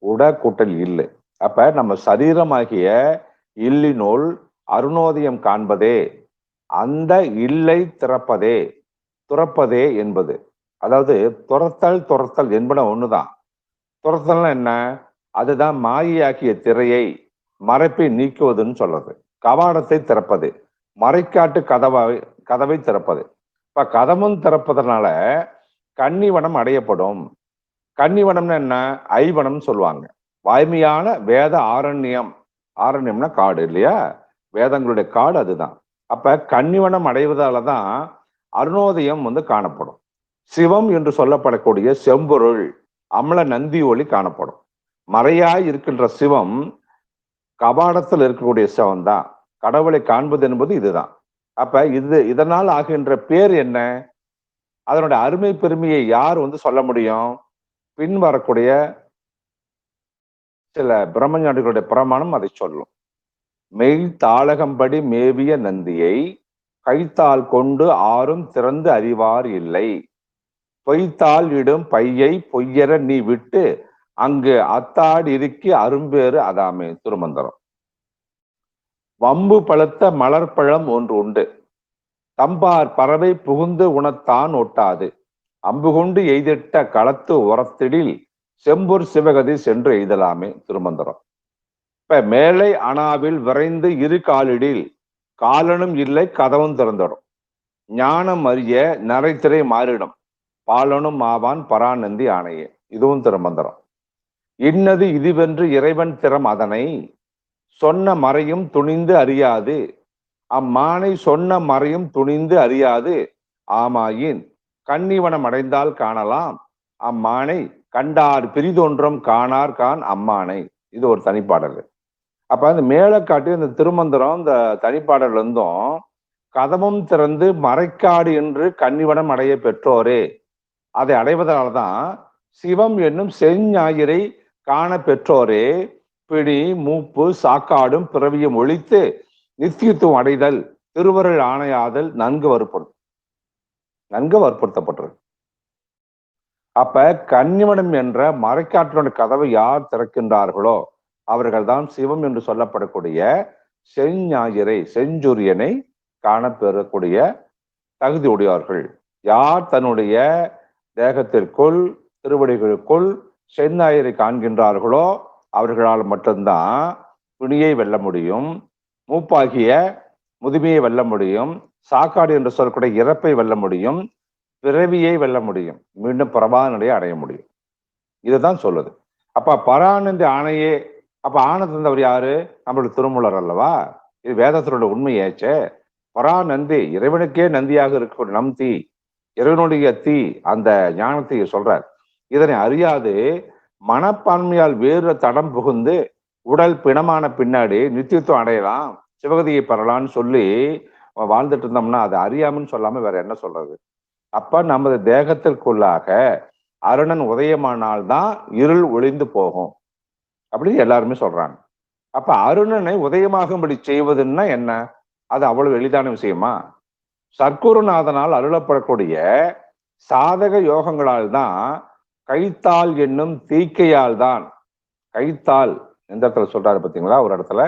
உட கூட்டல் இல்லு. அப்ப நம்ம சரீரமாகிய இல்லினோல் அருணோதயம் காண்பதே, அந்த இல்லை துறப்பதே என்பது. அதாவது துரத்தல் என்பன ஒண்ணுதான். துரத்தல்னா என்ன? அதுதான் மாயையாக்கிய திரையை மறைப்பை நீக்குவதுன்னு சொல்றது. கவாடத்தை திறப்பது, மறைக்காட்டு கதவை திறப்பது. இப்ப கதவும் திறப்பதனால கன்னிவனம் அடையப்படும். கன்னிவனம்னு என்ன? ஐவனம் சொல்லுவாங்க. வாய்மையான வேத ஆரண்யம்னா காடு இல்லையா? வேதங்களுடைய காடு அதுதான். அப்ப கன்னிவனம் அடைவதாலதான் அருணோதயம் காணப்படும். சிவம் என்று சொல்லப்படக்கூடிய செம்பொருள் அமல நந்தி ஒளி காணப்படும். மறையாய் இருக்கின்ற சிவம் கபாடத்தில் இருக்கக்கூடிய சிவம் தான். கடவுளை காண்பது என்பது இதுதான். அப்ப இதனால் ஆகின்ற பேர் என்ன? அதனுடைய அருமை பெருமையை யார் சொல்ல முடியும்? பின் வரக்கூடிய சில பிரம்மஞானிகளுடைய பிரமாணம் அதை சொல்லும். மெய் தாளகம்படி மேவிய நந்தியை கைத்தால் கொண்டு ஆறும் திறந்து அறிவார் இல்லை. பொய்த்தால் இடும் பையை பொய்யர நீ விட்டு அங்கு அத்தாடி இருக்கி அரும்பேறு அதாமே. திருமந்திரம். வம்பு பழுத்த மலர்பழம் ஒன்று உண்டு, தம்பார் பறவை புகுந்து உணத்தான் ஒட்டாது. அம்பு கொண்டு எய்திட்ட களத்து உரத்திடில் செம்பூர் சிவகதி சென்று எய்தலாமே. திருமந்திரம். இப்ப மேலை அணாவில் விரைந்து இரு காலிடில் காலனும் இல்லை கதவும் திறந்துடும். ஞானம் அறிய நரைத்திரை மாறிடும். பாலனும் ஆவான் பராநந்தி ஆணையே. இதுவும் திருமந்திரம். இன்னது இதுவென்று இறைவன் திறம் அதனை சொன்ன மறையும் துணிந்து அறியாது. அம்மானை சொன்ன மறையும் துணிந்து அறியாது. ஆமாயின் கன்னிவனம் அடைந்தால் காணலாம். அம்மானை கண்டார் பிரிதொன்றும் காணார் கான் அம்மானை. இது ஒரு தனிப்பாடல். அப்ப அந்த மேல காட்டி இந்த திருமந்திரம் இந்த தனிப்பாடல் இருந்தும் கதமும் திறந்து மறைக்காடு என்று கன்னிவனம் அடைய பெற்றோரே, அதை அடைவதனால்தான் சிவம் என்னும் செஞ்ஞாயிறை காண பெற்றோரே பிணி மூப்பு சாக்காடும் பிறவியும் ஒழித்து நித்தியத்துவம் அடைதல் திருவருள் ஆணையாதல் நன்கு வற்புறுத்தப்பட்டிருக்கு. அப்ப கன்னிவனம் என்ற மறைக்காற்றினுடைய கதவை யார் திறக்கின்றார்களோ அவர்கள்தான் சிவம் என்று சொல்லப்படக்கூடிய செஞ்ஞாயிறை செஞ்சுரியனை காண பெறக்கூடிய தகுதி உடையவர்கள். யார் தன்னுடைய தேகத்திற்குள் திருவடிகளுக்குள் செஞ்ஞாயிறை காண்கின்றார்களோ அவர்களால் மட்டும்தான் பிணியை வெல்ல முடியும், மூப்பாகிய முதுமையை வெல்ல முடியும், சாக்காடு என்று சொல்லக்கூடிய இறப்பை வெல்ல முடியும், பிறவியை வெல்ல முடியும், மீண்டும் பிரபாத நிலையை அடைய முடியும். இதுதான் சொல்லுது. அப்ப பரானந்தி ஆணையே. அப்ப ஆணை தந்தவர் யாரு? நம்மளுடைய திருமூலர் அல்லவா? இது வேதத்தினுடைய உண்மையாச்சே. பராநந்தி இறைவனுக்கே நந்தியாக இருக்க நம் தீ, இறைவனுடைய தீ அந்த ஞானத்தை சொல்றார். இதனை அறியாது மனப்பான்மையால் வேறு தடம் புகுந்து உடல் பிணமான பின்னாடி நித்தியத்துவம் அடையலாம், சிவகதியை பெறலாம்னு சொல்லி வாழ்ந்துட்டு இருந்தோம்னா அது அறியாமன்னு சொல்லாம வேற என்ன சொல்றது? அப்ப நமது தேகத்திற்குள்ளாக அருணன் உதயமானால்தான் இருள் ஒளிந்து போகும் அப்படின்னு எல்லாருமே சொல்றாங்க. அப்ப அருணனை உதயமாகும்படி செய்வதுன்னா என்ன? அது அவ்வளவு எளிதான விஷயமா? சர்க்குருநாதனால் அருளப்படக்கூடிய சாதக யோகங்களால் தான் கைத்தால் என்னும் தீக்கையால் தான், கைத்தால் எந்த இடத்துல சொல்றாரு பார்த்தீங்களா? ஒரு இடத்துல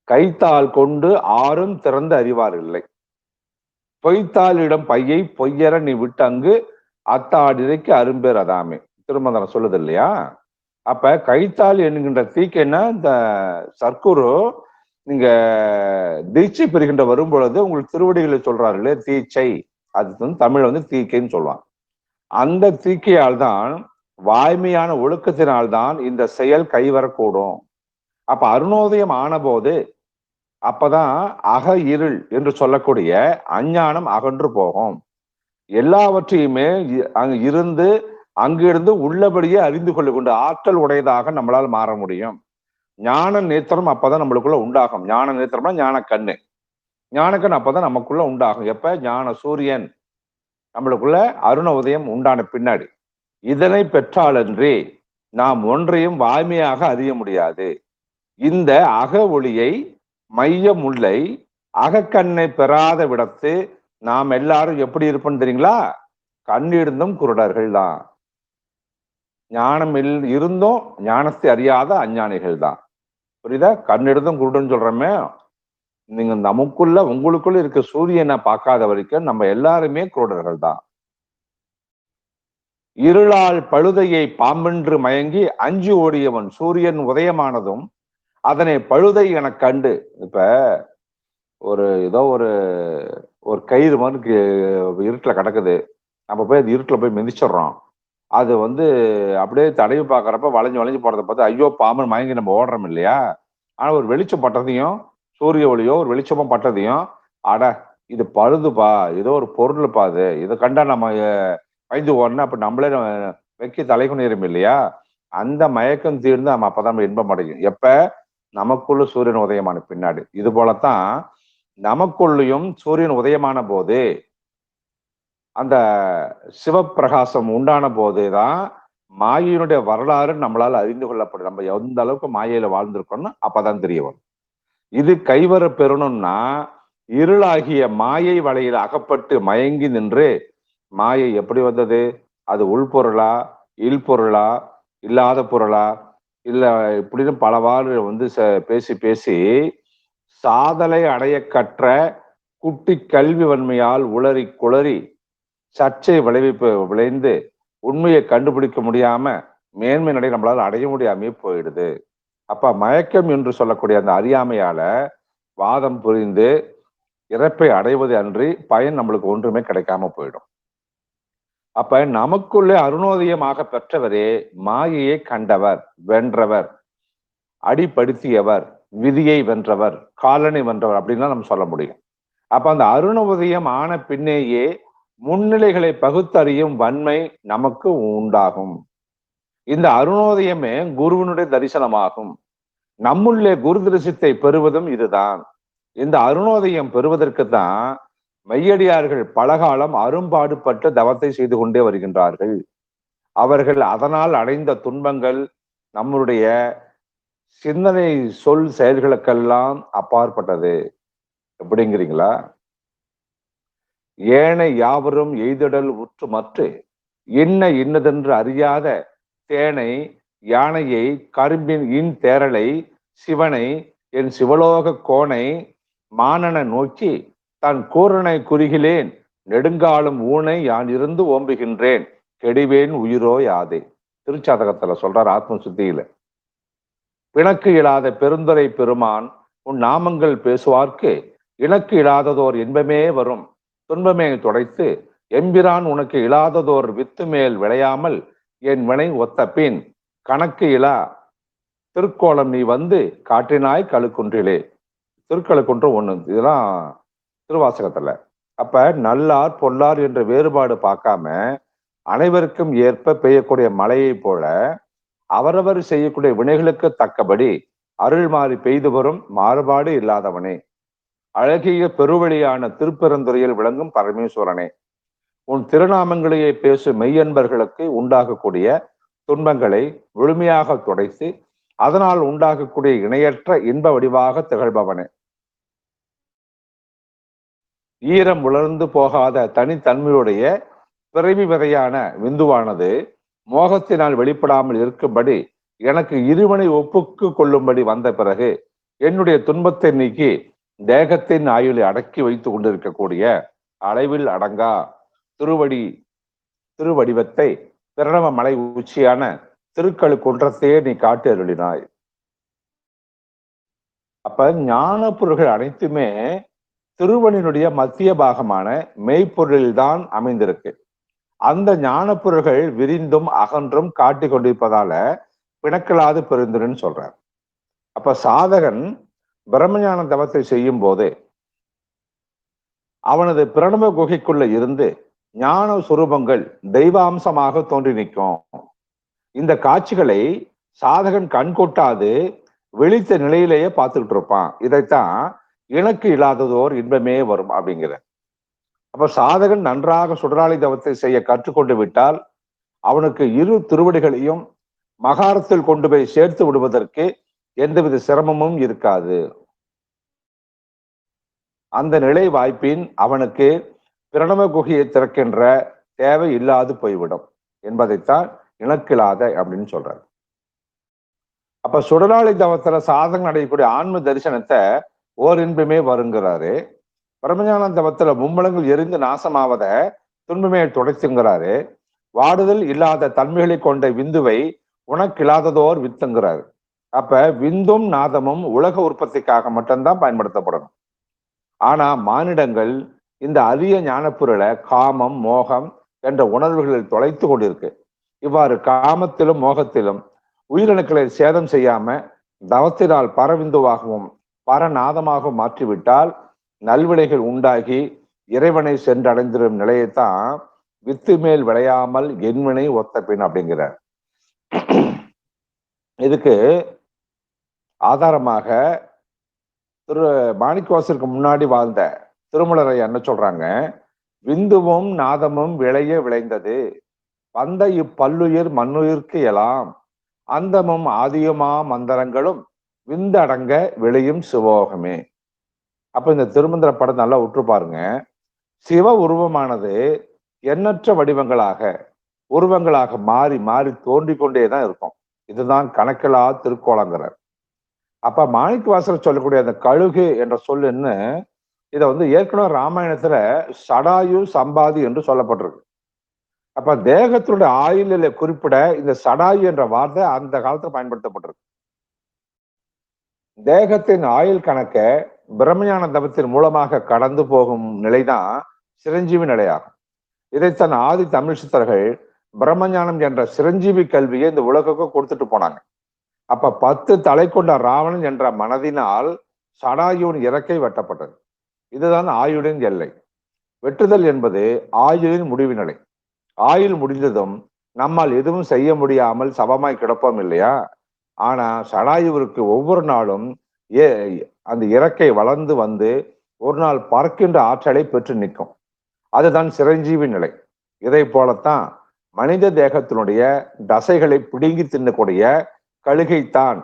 கைத்தால் கொண்டு ஆறும் திறந்து அறிவார் இல்லை, பொய்த்தாளிடம் பையை பொய்யற நீ விட்டு அங்கு அத்தாடிரைக்கு அரும்பேர் அதாமே. திருமந்திரம் சொல்லுது இல்லையா? அப்ப கைத்தால் என்கின்ற தீக்கைன்னா இந்த சர்க்குரு நீங்க தீட்சை பெறுகின்ற வரும் பொழுது உங்களுக்கு திருவடிகளை சொல்றாரு இல்லையா, தீட்சை, அது வந்து தமிழ் வந்து தீக்கைன்னு சொல்லுவாங்க. அந்த தீக்கையால் தான், வாய்மையான ஒழுக்கத்தினால்தான் இந்த செயல் கைவரக்கூடும். அப்ப அருணோதயம் ஆன போது அப்பதான் அக இருள் என்று சொல்லக்கூடிய அஞ்ஞானம் அகன்று போகும். எல்லாவற்றையுமே அங்கு இருந்து அங்கிருந்து உள்ளபடியே அறிந்து கொள்ள ஆற்றல் உடையதாக நம்மளால் மாற முடியும். ஞான நேத்திரம் அப்பதான் நம்மளுக்குள்ள உண்டாகும். ஞான நேத்திரம்னா ஞான கண்ணு. ஞானக்கண் அப்பதான் நமக்குள்ள உண்டாகும். எப்ப? ஞான சூரியன் நம்மளுக்குள்ள அருண உதயம் உண்டான பின்னாடி. இதனை பெற்றாலன்றி நாம் ஒன்றையும் வாய்மையாக அறிய முடியாது. இந்த அக ஒளியை மைய முல்லை அகக்கண்ணை பெறாத விடத்து நாம் எல்லாரும் எப்படி இருப்போம் தெரியுங்களா? கண்ணிருந்தும் குருடர்கள் தான். ஞானம் இருந்தும் ஞானத்தை அறியாத அஞ்ஞானிகள் தான். புரியுதா? கண்ணிருந்தும் குருடன் சொல்றமே, நீங்க நமக்குள்ள உங்களுக்குள்ள இருக்க சூரியனை பார்க்காத வரைக்கும் நம்ம எல்லாருமே குருடர்கள் தான். இருளால் பழுதையை பாம்பென்று மயங்கி அஞ்சு ஓடியவன் சூரியன் உதயமானதும் அதனை பழுதை என கண்டு. இப்ப ஏதோ ஒரு கயிறு மாதிரி இருட்டுல கிடக்குது, நம்ம போய் அது இருட்டுல போய் மிதிச்சிடுறோம். அது வந்து அப்படியே தடவி பார்க்கறப்ப வளைஞ்சு போறதை பார்த்து ஐயோ பாம்பன் மயங்கி நம்ம ஓடுறோம் இல்லையா? ஆனா ஒரு வெளிச்சம் பட்டதையும், சூரிய ஒளியோ ஒரு வெளிச்சமும் பட்டதையும், அட இது பழுதுப்பா, ஏதோ ஒரு பொருள்ப்பா, இதை கண்டா நம்ம பயந்து ஓடணும், அப்ப நம்மளே வைக்க தலைகுனிரும் இல்லையா? அந்த மயக்கம் தீர்ந்து நம்ம அப்பதான் நம்ம இன்பம் அடையும். எப்ப? நமக்குள்ள சூரியன் உதயமான பின்னாடி. இது போலத்தான் நமக்குள்ளையும் சூரியன் உதயமான போது, அந்த சிவப்பிரகாசம் உண்டான போதுதான் மாயையினுடைய வரலாறு நம்மளால அறிந்து கொள்ளப்படும். நம்ம எந்த அளவுக்கு மாயையில வாழ்ந்திருக்கோம்னு அப்பதான் தெரிய வரும். இது கைவர பெறணும்னா இருளாகிய மாயை வலையில் அகப்பட்டு மயங்கி நின்று, மாயை எப்படி வந்தது? அது உள்பொருளா, இல்பொருளா, இல்லாத பொருளா, இல்ல இப்படின்னு பலவாறு வந்து பேசி பேசி சாதலை அடைய கற்ற குட்டி கல்வி வன்மையால் உளறி குளறி சர்ச்சை விளைந்து உண்மையை கண்டுபிடிக்க முடியாம மேன்மை நடை நம்மளால அடைய முடியாமே போயிடுது. அப்ப மயக்கம் என்று சொல்லக்கூடிய அந்த அறியாமையால வாதம் புரிந்து இறப்பை அடைவது அன்றி பயன் நம்மளுக்கு ஒன்றுமே கிடைக்காம போயிடும். அப்ப நமக்குள்ளே அருணோதயமாக பெற்றவரே மாயையை கண்டவர், வென்றவர், அடிப்படுத்தியவர், விதியை வென்றவர், காலனை வென்றவர் அப்படின்னு நம்ம சொல்ல முடியும். அப்ப அந்த அருணோதயம் ஆன பின்னேயே முன்னிலைகளை பகுத்தறியும் வன்மை நமக்கு உண்டாகும். இந்த அருணோதயமே குருவினுடைய தரிசனமாகும். நம்முள்ளே குரு தரிசனத்தை பெறுவதும் இதுதான். இந்த அருணோதயம் பெறுவதற்கு தான் மெய்யடியார்கள் பலகாலம் அரும்பாடுபட்டு தவத்தை செய்து கொண்டே வருகின்றார்கள். அவர்கள் அதனால் அடைந்த துன்பங்கள் நம்முடைய சிந்தனை சொல் செயல்களுக்கெல்லாம் அப்பாற்பட்டது. எப்படிங்கிறீங்களா? ஏனை யாவரும் எய்திடல் உற்றுமற்று இன்ன இன்னதென்று அறியாத தேனை யானையை கரும்பின் இன் தேரலை சிவனை என் சிவலோக கோனை மானன நோக்கி தன் கூரனை குறுகிலேன் நெடுங்காலம் ஊனை யான் இருந்து ஓம்புகின்றேன் கெடிவேன் உயிரோ யாதே. திருச்சாதகத்துல சொல்றார் ஆத்ம சுத்தியில. பிணக்கு இல்லாத பெருந்துரை பெருமான் உன் நாமங்கள் பேசுவார்க்கு இணக்கு இல்லாததோர் இன்பமே வரும் துன்பமே துடைத்து எம்பிரான் உனக்கு இல்லாததோர் வித்து மேல் விளையாமல் என் வினை ஒத்த பின் கணக்கு இலா திருக்கோலம் நீ வந்து காற்றினாய் கழுக்குன்றிலே. திருக்கழுக்குன்று ஒண்ணு, இதெல்லாம் திருவாசகத்துல. அப்ப நல்லார் பொல்லார் என்ற வேறுபாடு பார்க்காம அனைவருக்கும் ஏற்ப பெய்யக்கூடிய மழையை போல அவரவர் செய்யக்கூடிய வினைகளுக்கு தக்கபடி அருள் மாறி பெய்து வரும் மாறுபாடு இல்லாதவனே, அழகிய பெருவழியான திருப்பெருந்துறையில் விளங்கும் பரமேஸ்வரனே, உன் திருநாமங்களையே பேசும் மெய்யன்பர்களுக்கு உண்டாகக்கூடிய துன்பங்களை முழுமையாக துடைத்து அதனால் உண்டாகக்கூடிய இணையற்ற இன்ப வடிவாக திகழ்பவனே, ஈரம் உலர்ந்து போகாத தனித்தன்மையுடைய பிறவி விதையான விந்துவானது மோகத்தினால் வெளிப்படாமல் இருக்கும்படி எனக்கு இருவனை ஒப்புக்கு கொள்ளும்படி வந்த பிறகு என்னுடைய துன்பத்தை நீக்கி தேகத்தின் ஆயுளை அடக்கி வைத்து கொண்டிருக்கக்கூடிய அளவில் அடங்கா திருவடிவத்தை பிரணவ மலை உச்சியான திருக்கழுக்குன்றத்தையே நீ காட்டி அருளினாய். அப்ப ஞான பொருள்கள் அனைத்துமே திருவனினுடைய மத்திய பாகமான மெய்ப்பொருளில்தான் அமைந்திருக்கு. அந்த ஞான பொருள்கள் விரிந்தும் அகன்றும் காட்டி கொண்டிருப்பதால பிணக்கலாது பெருந்துன்னு சொல்றார். அப்ப சாதகன் பிரம்மஞான தவத்தை செய்யும் போது அவனது பிரணவ குகைக்குள்ள இருந்து ஞான சுரூபங்கள் தெய்வாம்சமாக தோன்றி நிற்கும். இந்த காட்சிகளை சாதகன் கண் கொட்டாது விழித்த நிலையிலேயே பார்த்துக்கிட்டு இருப்பான். இதைத்தான் இணக்கு இல்லாததோர் இன்பமே வரும் அப்படிங்கிற. அப்ப சாதகன் நன்றாக சுடராளி தவத்தை செய்ய கற்றுக்கொண்டு விட்டால் அவனுக்கு இரு திருவடிகளையும் மகாரத்தில் கொண்டு போய் சேர்த்து விடுவதற்கு எந்தவித சிரமமும் இருக்காது. அந்த நிலை வாய்ப்பின் அவனுக்கு பிரணவ குகையை திறக்கின்ற தேவை இல்லாது போய்விடும் என்பதைத்தான் இணக்கில்லாத அப்படின்னு சொல்றாரு. அப்ப சுடராளி தவத்துல சாதகன் அடையக்கூடிய ஆன்ம தரிசனத்தை ஓர் இன்பமே வருங்கிறாரு. பிரம்மஞான தவத்துல மும்மலங்கள் எரிந்து நாசமாவத துன்பமே துடைத்துங்கிறாரு. வாடுதல் இல்லாத தன்மைகளை கொண்ட விந்துவை உனக்கில்லாததோர் வித்துங்கிறாரு. அப்ப விந்தும் நாதமும் உலக உற்பத்திக்காக மட்டும்தான் பயன்படுத்தப்படணும். ஆனா மானிடங்கள் இந்த அரிய ஞானப்பொருளை காமம் மோகம் என்ற உணர்வுகளில் தொலைத்து கொண்டிருக்கு. இவ்வாறு காமத்திலும் மோகத்திலும் உயிரணுக்களை சேதம் செய்யாம தவத்தினால் பரவிந்துவாகவும் பரநாதமாகவும் மாற்றிவிட்டால் நல்வினைகள் உண்டாகி இறைவனை சென்றடைந்திரும் நிலையைத்தான் வித்து மேல் விளையாமல் என்வினை ஒத்த பின் அப்படிங்கிறார். இதுக்கு ஆதாரமாக மாணிக்கவாசருக்கு முன்னாடி வாழ்ந்த திருமலரை என்ன சொல்றாங்க, விந்துவும் நாதமும் விளைய விளைந்தது வந்த இப்பல்லுயிர் மண்ணுயிர்க்கு எல்லாம் அந்தமும் ஆதியுமா மந்திரங்களும் விந்தடங்க விளையும் சிவோகமே. அப்ப இந்த திருமந்திர படம் நல்லா உற்று பாருங்க. சிவ உருவமானது எண்ணற்ற உருவங்களாக மாறி மாறி தோன்றிக் கொண்டேதான் இருக்கும். இதுதான் கணக்கிலா திருக்கோலங்கிறார். அப்ப மாணிக்கவாசகர் சொல்லக்கூடிய அந்த கழுகு என்ற சொல் என்ன, இதை ஏற்கனவே ராமாயணத்துல சடாயு சம்பாதி என்று சொல்லப்பட்டிருக்கு. அப்ப தேகத்தினுடைய ஆயுளில குறிப்பிட இந்த சடாயு என்ற வார்த்தை அந்த காலத்துல பயன்படுத்தப்பட்டிருக்கு. தேகத்தின் ஆயுள் கணக்க பிரம்மஞான தவத்தின் மூலமாக கடந்து போகும் நிலைதான் சிரஞ்சீவி நிலையாகும். இதைத்தான் ஆதி தமிழ் சித்தர்கள் பிரம்மஞானம் என்ற சிரஞ்சீவி கல்வியை இந்த உலகுக்கு கொடுத்துட்டு போனாங்க. அப்ப 10 தலை கொண்ட ராவணன் என்ற மனதினால் சடாயுவின் இறக்கை வெட்டப்பட்டது. இதுதான் ஆயுளின் எல்லை. வெட்டுதல் என்பது ஆயுளின் முடிவு நிலை. ஆயுள் முடிந்ததும் நம்மால் எதுவும் செய்ய முடியாமல் சவமாய் கிடப்போம் இல்லையா? ஆனா சடாயுவிற்கு ஒவ்வொரு நாளும் அந்த இறக்கை வளர்ந்து வந்து ஒரு நாள் பறக்கின்ற ஆற்றலை பெற்று நிற்கும். அதுதான் சிரஞ்சீவி நிலை. இதை போலத்தான் மனித தேகத்தினுடைய தசைகளை பிடுங்கி தின்னக்கூடிய கழுகைத்தான்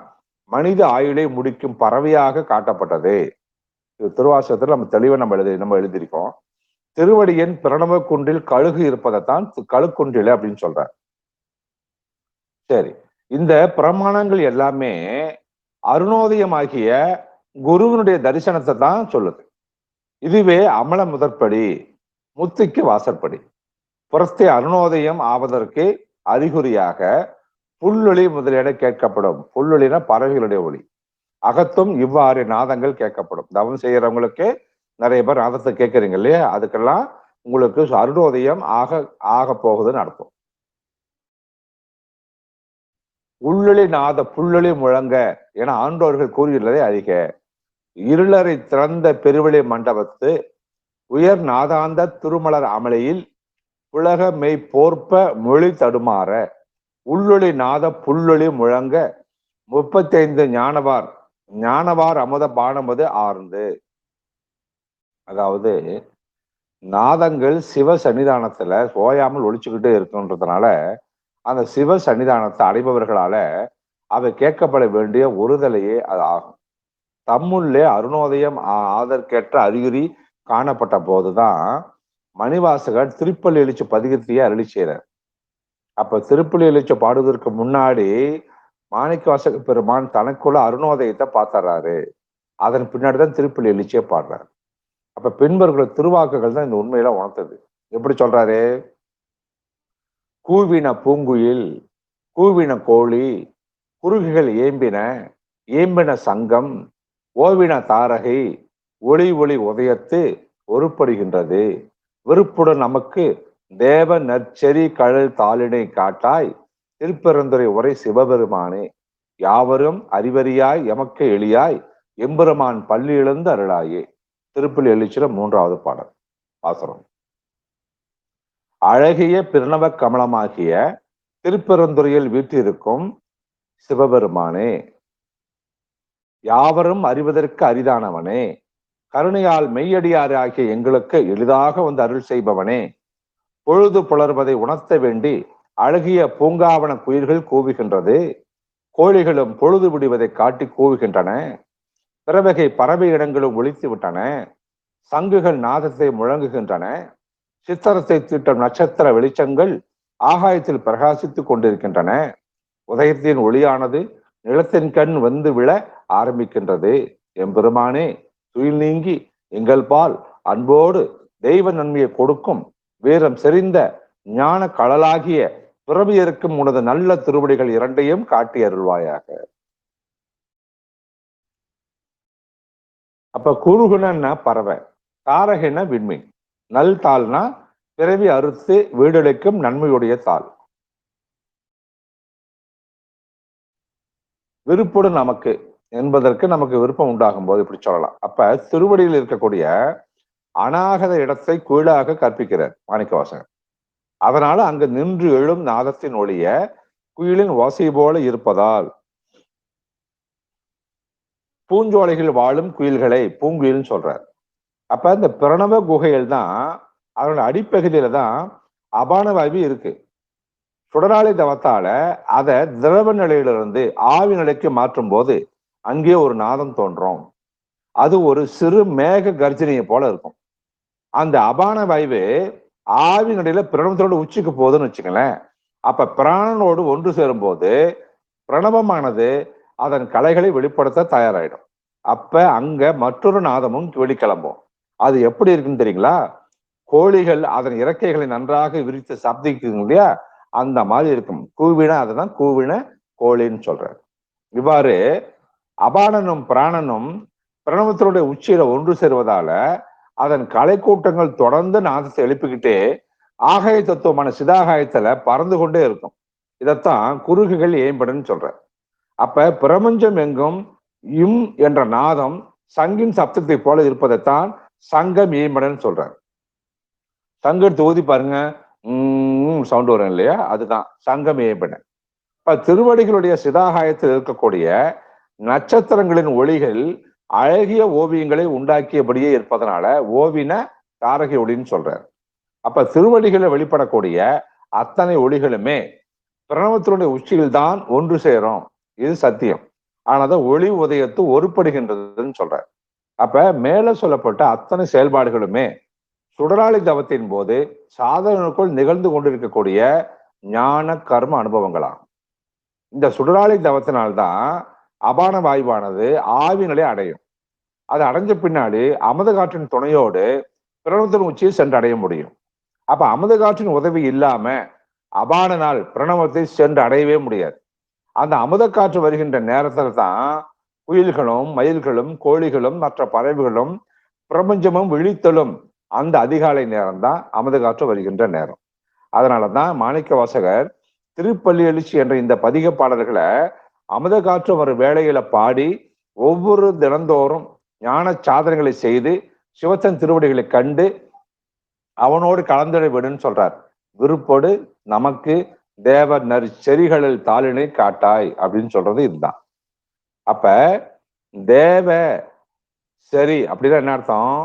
மனித ஆயுளை முடிக்கும் பறவையாக காட்டப்பட்டது. திருவாசகத்தில் நம்ம தெளிவா நம்ம எழுதியிருக்கோம். திருவடியின் பிரணவ குன்றில் கழுகு இருப்பதைத்தான் கழுக்குன்றில அப்படின்னு சொல்றார். சரி, இந்த பிரமாணங்கள் எல்லாமே அருணோதயமாகிய குருவினுடைய தரிசனத்தை தான் சொல்லுது. இதுவே அமல முதற்படி, முத்திக்கு வாசற்படி. புறத்தே அருணோதயம் ஆவதற்கு அறிகுறியாக புல்லொளி முதலிட கேட்கப்படும். புல்லொளினா பறவைகளுடைய ஒளி. அகத்தும் இவ்வாறு நாதங்கள் கேட்கப்படும். தவம் செய்யறவங்களுக்கு நிறைய பேர் நாதத்தை கேட்கறீங்க இல்லையா? அதுக்கெல்லாம் உங்களுக்கு அருணோதயம் ஆக போகுதுன்னு அர்த்தம். உள்ளொளி நாத புல்லொளி முழங்க என ஆண்டோர்கள் கூறியுள்ளதை அறிக. இருளரை திறந்த பெருவெளி மண்டபத்து உயர் நாதாந்த திருமலர் அமலையில் உலக மெய் போர்ப்ப மொழி தடுமாற உள்ளொளி நாத புல்லொளி முழங்க 35 ஞானவார் அமுத பானமது ஆர்ந்து. அதாவது நாதங்கள் சிவ சன்னிதானத்துல ஓயாமல் ஒழிச்சுக்கிட்டே இருக்குன்றதுனால அந்த சிவ சன்னிதானத்தை அடைபவர்களால அவை கேட்கப்பட வேண்டிய ஒருதலையே அது ஆகும். தம்முள்ளே அருணோதயம் ஆதற்கேற்ற அறிகுறி காணப்பட்ட போதுதான் மணிவாசகர் திருப்பள்ளி எழுச்சி பதிகத்தையே அருளி செய்கிறார். அப்ப திருப்பள்ளி எழுச்சி பாடுவதற்கு முன்னாடி மாணிக்கவாசக பெருமான் தனக்குள்ள அருணோதயத்தை பார்த்துறாரு. அதன் பின்னாடிதான் திருப்பள்ளி எழுச்சியை பாடுறாரு. அப்ப பின்பர்களோட திருவாக்குகள் தான் இந்த உண்மையில உணர்த்தது. எப்படி சொல்றாரு? கூவின பூங்குயில், கூவின கோழி, குருகிகள் ஏம்பின சங்கம், ஓவின தாரகை, ஒளி உதயத்து ஒருப்படுகின்றது. விருப்புடன் நமக்கு தேவ நற்செறி கழல் தாளினை காட்டாய் திருப்பெருந்துறை உரை சிவபெருமானே, யாவரும் அறிவறியாய் எமக்கு எளியாய் எம்பெருமான் பள்ளி இழந்து அருளாயே. திருப்பள்ளி எழுச்சில 3வது பாடல் பாசுரம். அழகிய பிரணவ கமலமாகிய திருப்பெருந்துறையில் வீற்றிருக்கும் சிவபெருமானே, யாவரும் அறிவதற்கு அரிதானவனே, கருணையால் மெய்யடியாறு ஆகிய எங்களுக்கு எளிதாக வந்து அருள் செய்பவனே, பொழுது புலர்வதை உணர்த்த வேண்டி அழகிய பூங்காவன குயில்கள் கூவுகின்றது. கோழிகளும் பொழுது விடுவதை காட்டி கூவுகின்றன. பிறவகை பறவை இடங்களும் ஒழித்து விட்டன. சங்குகள் நாதத்தை முழங்குகின்றன. சித்திரத்தை தீட்டும் நட்சத்திர வெளிச்சங்கள் ஆகாயத்தில் பிரகாசித்துக் கொண்டிருக்கின்றன. உதயத்தின் ஒளியானது நிலத்தின் கண் வந்து விழ ஆரம்பிக்கின்றது. எம்பெருமானே, துயில் நீங்கி எங்கள் பால் அன்போடு தெய்வ நன்மையை கொடுக்கும் வீரம் செறிந்த ஞான கடலாகிய பிறவியருக்கும் உனது நல்ல திருவடிகள் இரண்டையும் காட்டி அருள்வாயாக. அப்ப குருகுணன்னா பறவை, தாரகன விண்மீன், நல் தாள்னா பிறவி அறுத்து வீடழைக்கும் நன்மையுடைய தாள். விருப்போடு நமக்கு என்பதற்கு நமக்கு விருப்பம் உண்டாகும் போது இப்படி சொல்லலாம். அப்ப திருவடியில் இருக்கக்கூடிய அநாகத இடத்தை கீழாக கற்பிக்கிறார் மாணிக்கவாசகர். அதனால அங்கு நின்று எழும் நாதத்தின் ஒளிய குயிலின் ஓசை போல இருப்பதால் பூஞ்சோலைகள் வாழும் குயில்களை பூங்குயில்னு சொல்றார். அப்ப இந்த பிரணவ குகையில் தான் அதனோட அடிப்பகுதியில தான் அபான வாயு இருக்கு. சுடராளி தவத்தால அதை திரவ நிலையிலிருந்து ஆவி நிலைக்கு மாற்றும் போது அங்கே ஒரு நாதம் தோன்றும். அது ஒரு சிறு மேக கர்ஜனையை போல இருக்கும். அந்த அபான வாயு ஆவி நிலையில பிரணவத்தோட உச்சிக்கு போகுதுன்னு வச்சுக்கலேன். அப்ப பிராணனோடு ஒன்று சேரும் போது பிரணவமானது அதன் கலைகளை வெளிப்படுத்த தயாராயிடும். அப்ப அங்க மற்றொரு நாதமும் வெளிக்கிளம்பும். அது எப்படி இருக்குன்னு தெரியுங்களா? கோழிகள் அதன் இறக்கைகளை நன்றாக விரித்து சப்திக்குங்க இல்லையா, அந்த மாதிரி இருக்கும். கூவின, அதுதான் கூவின கோழின்னு சொல்றாரு. இவ்வாறு அபானனும் பிராணனும் பிரணவத்தினுடைய உச்சியில ஒன்று சேருவதால அதன் கலை கூட்டங்கள் தொடர்ந்து நாதத்தை எழுப்பிக்கிட்டே ஆகாய தத்துவமான சிதாகாயத்துல பறந்து கொண்டே இருக்கும். இதைத்தான் குறுகுகள் ஏம்படுன்னு சொல்ற. அப்ப பிரபஞ்சம் எங்கும் இம் என்ற நாதம் சங்கின் சப்தத்தை போல இருப்பதைத்தான் சங்கம் ஏம்படன்னு சொல்றார். சங்கத்தை ஊதி பாருங்க, சவுண்ட் வரும் இல்லையா, அதுதான் சங்கம் ஏம்பட. இப்ப திருவடிகளுடைய சிதாகாயத்தில் இருக்கக்கூடிய நட்சத்திரங்களின் ஒளிகள் அழகிய ஓவியங்களை உண்டாக்கியபடியே இருப்பதனால ஓவின தாரகை ஒளின்னு சொல்றார். அப்ப திருவடிகளை வெளிப்படக்கூடிய அத்தனை ஒளிகளுமே பிரணவத்தினுடைய உச்சியில் தான் ஒன்று சேரும். இது சத்தியம். ஆனாதான் ஒளி உதயத்து ஒருப்படுகின்றதுன்னு சொல்றார். அப்ப மேல சொல்லப்பட்ட அத்தனை செயல்பாடுகளுமே சுடராளி தவத்தின் போது சாதகனுக்குள் நிகழ்ந்து கொண்டிருக்கக்கூடிய ஞான கர்ம அனுபவங்களாம். இந்த சுடராளி தவத்தினால்தான் அபான வாயுவானது ஆவிகளை அடையும். அது அடைஞ்ச பின்னாடி அமுத காற்றின் துணையோடு பிரணவத்தின் உச்சியை சென்று அடைய முடியும். அப்ப அமுத காற்றின் உதவி இல்லாம அபான நாள் பிரணவத்தை சென்று அடையவே முடியாது. அந்த அமுத காற்று வருகின்ற நேரத்துல தான் குயில்களும் மயில்களும் கோழிகளும் மற்ற பறவைகளும் பிரபஞ்சமும் விழித்தலும் அந்த அதிகாலை நேரம் தான் அமுத காற்று வருகின்ற நேரம். அதனாலதான் மாணிக்க வாசகர் திருப்பள்ளி எழுச்சி என்ற இந்த பதிக பாடல்களை அமுத காற்று வரும் வேளையில பாடி ஒவ்வொரு தினந்தோறும் ஞான சாதனைகளை செய்து சிவத்தன் திருவடிகளை கண்டு அவனோடு கலந்துட விடுன்னு சொல்றார். விருப்போடு நமக்கு தேவ நற்செறிகளில் தாளினை காட்டாய் அப்படின்னு சொல்றது இதுதான். அப்ப தேவ சரி அப்படின்னா என்ன அர்த்தம்?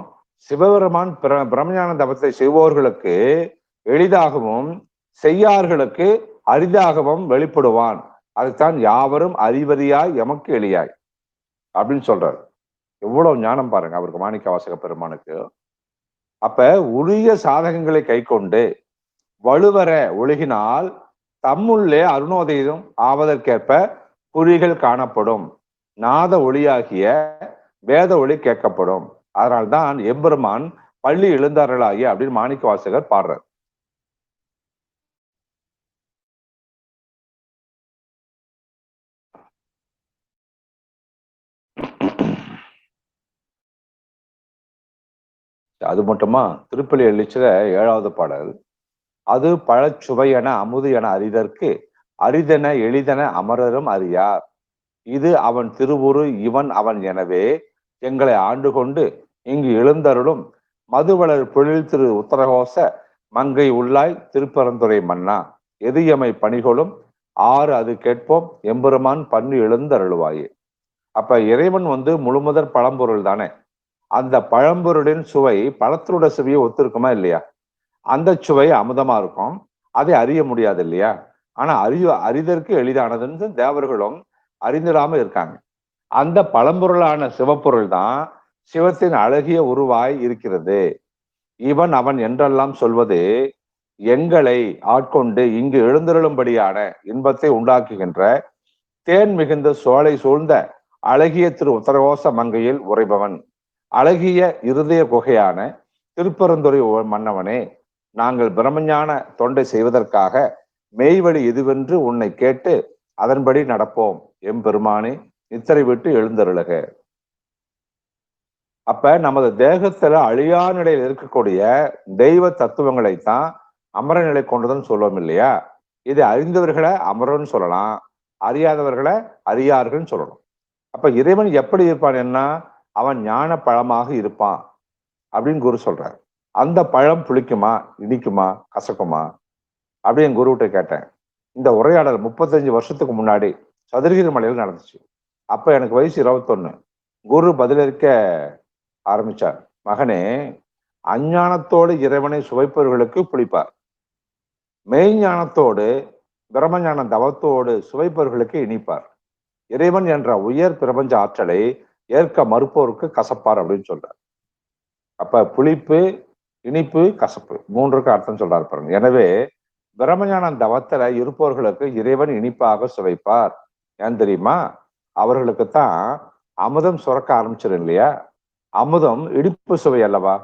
சிவபெருமான் பிரம்மஞான தபத்தை செய்வோர்களுக்கு எளிதாகவும் செய்யார்களுக்கு அரிதாகவும் வெளிப்படுவான். அதுதான் யாவரும் அறிவறியாய் எமக்கு எளியாய் அப்படின்னு சொல்றாரு. எவ்வளவு ஞானம் பாருங்க அவருக்கு, மாணிக்க வாசக பெருமானுக்கு. அப்ப உரிய சாதகங்களை கை கொண்டு வலுவர ஒழுகினால் தம்முள்ளே அருணோதயம் ஆவதற்கேற்ப குறிகள் காணப்படும். நாத ஒளியாகிய வேத ஒளி கேட்கப்படும். அதனால்தான் எம்பெருமான் பள்ளி எழுந்தார்களாகிய அப்படின்னு மாணிக்க வாசகர் பாடுறார். அது மட்டுமா, திருப்பலி எழுச்சில 7வது பாடல், அது பழச்சுவையென அமுது என அறிதற்கு அரிதென எளிதென அமரரும் அறியார். இது அவன் திருவுரு இவன் அவன் எனவே எங்களை ஆண்டு கொண்டு இங்கு எழுந்தருளும் மதுவளர் பொழில் திரு உத்தரகோச மங்கை உள்ளாய் திருப்பரந்துரை மன்னா எதியமை பணிகொளும் ஆறு அது கேட்போம் எம்பெருமான் பண்ணி எழுந்தருளுவாயே. அப்ப இறைவன் முழுமுதற் பழம்பொருள் தானே. அந்த பழம்பொருளின் சுவை பழத்தோட சுவையை ஒத்திருக்குமா இல்லையா? அந்த சுவை அமுதமா இருக்கும். அதை அறிய முடியாது இல்லையா? ஆனா அறிதற்கு எளிதானதுன்னு தேவர்களும் அறிந்திடாம இருக்காங்க. அந்த பழம்பொருளான சிவப்பொருள் தான் சிவத்தின் அழகிய உருவாய் இருக்கிறது. இவன் அவன் என்றெல்லாம் சொல்வது எங்களை ஆட்கொண்டு இங்கு எழுந்தருளும்படியான இன்பத்தை உண்டாக்குகின்ற தேன் மிகுந்த சோலை சூழ்ந்த அழகிய திரு உத்தரகோச மங்கையில் உறைபவன். அழகிய இருதய குகையான திருப்பரந்துரை மன்னவனே, நாங்கள் பிரம்மஞான தொண்டை செய்வதற்காக மெய்வழி எதுவென்று உன்னை கேட்டு அதன்படி நடப்போம் எம்பெருமானே நித்திரை விட்டு எழுந்தருளுக. அப்ப நமது தேகத்துல அழியா நிலையில் இருக்கக்கூடிய தெய்வ தத்துவங்களைத்தான் அமர நிலை கொண்டதுன்னு சொல்லுவோம் இல்லையா? இதை அறிந்தவர்களை அமரன்னு சொல்லலாம், அறியாதவர்களை அறியார்கள் சொல்லணும். அப்ப இறைவன் எப்படி இருப்பான்? என்ன, அவன் ஞான பழமாக இருப்பான் அப்படின்னு குரு சொல்றார். அந்த பழம் புளிக்குமா, இனிக்குமா, கசக்குமா அப்படின்னு என் குருகிட்ட கேட்டேன். இந்த உரையாடல் 35 வருஷத்துக்கு முன்னாடி சதுரகிரி மலையில் நடந்துச்சு. அப்ப எனக்கு வயசு 21. குரு பதிலளிக்க ஆரம்பிச்சார். மகனே, அஞ்ஞானத்தோடு இறைவனை சுவைப்பவர்களுக்கு புளிப்பார், மெய்ஞானத்தோடு பிரம்மஞான தவத்தோடு சுவைப்பவர்களுக்கு இனிப்பார். இறைவன் என்ற உயர் பிரபஞ்ச ஆற்றலை ஏற்க மறுப்போருக்கு கசப்பார் அப்படின்னு சொல்றார். அப்ப புளிப்பு, இனிப்பு, கசப்பு மூன்றுக்கு அர்த்தம் சொல்றாரு பாருங்க. எனவே பிரம்மஞான தவத்துல இருப்பவர்களுக்கு இறைவன் இனிப்பாக சுவைப்பார். ஏன் தெரியுமா? அவர்களுக்குத்தான் அமுதம் சுரக்க ஆரம்பிச்சிடும் இல்லையா? அமுதம் இனிப்பு சுவை அல்லவா,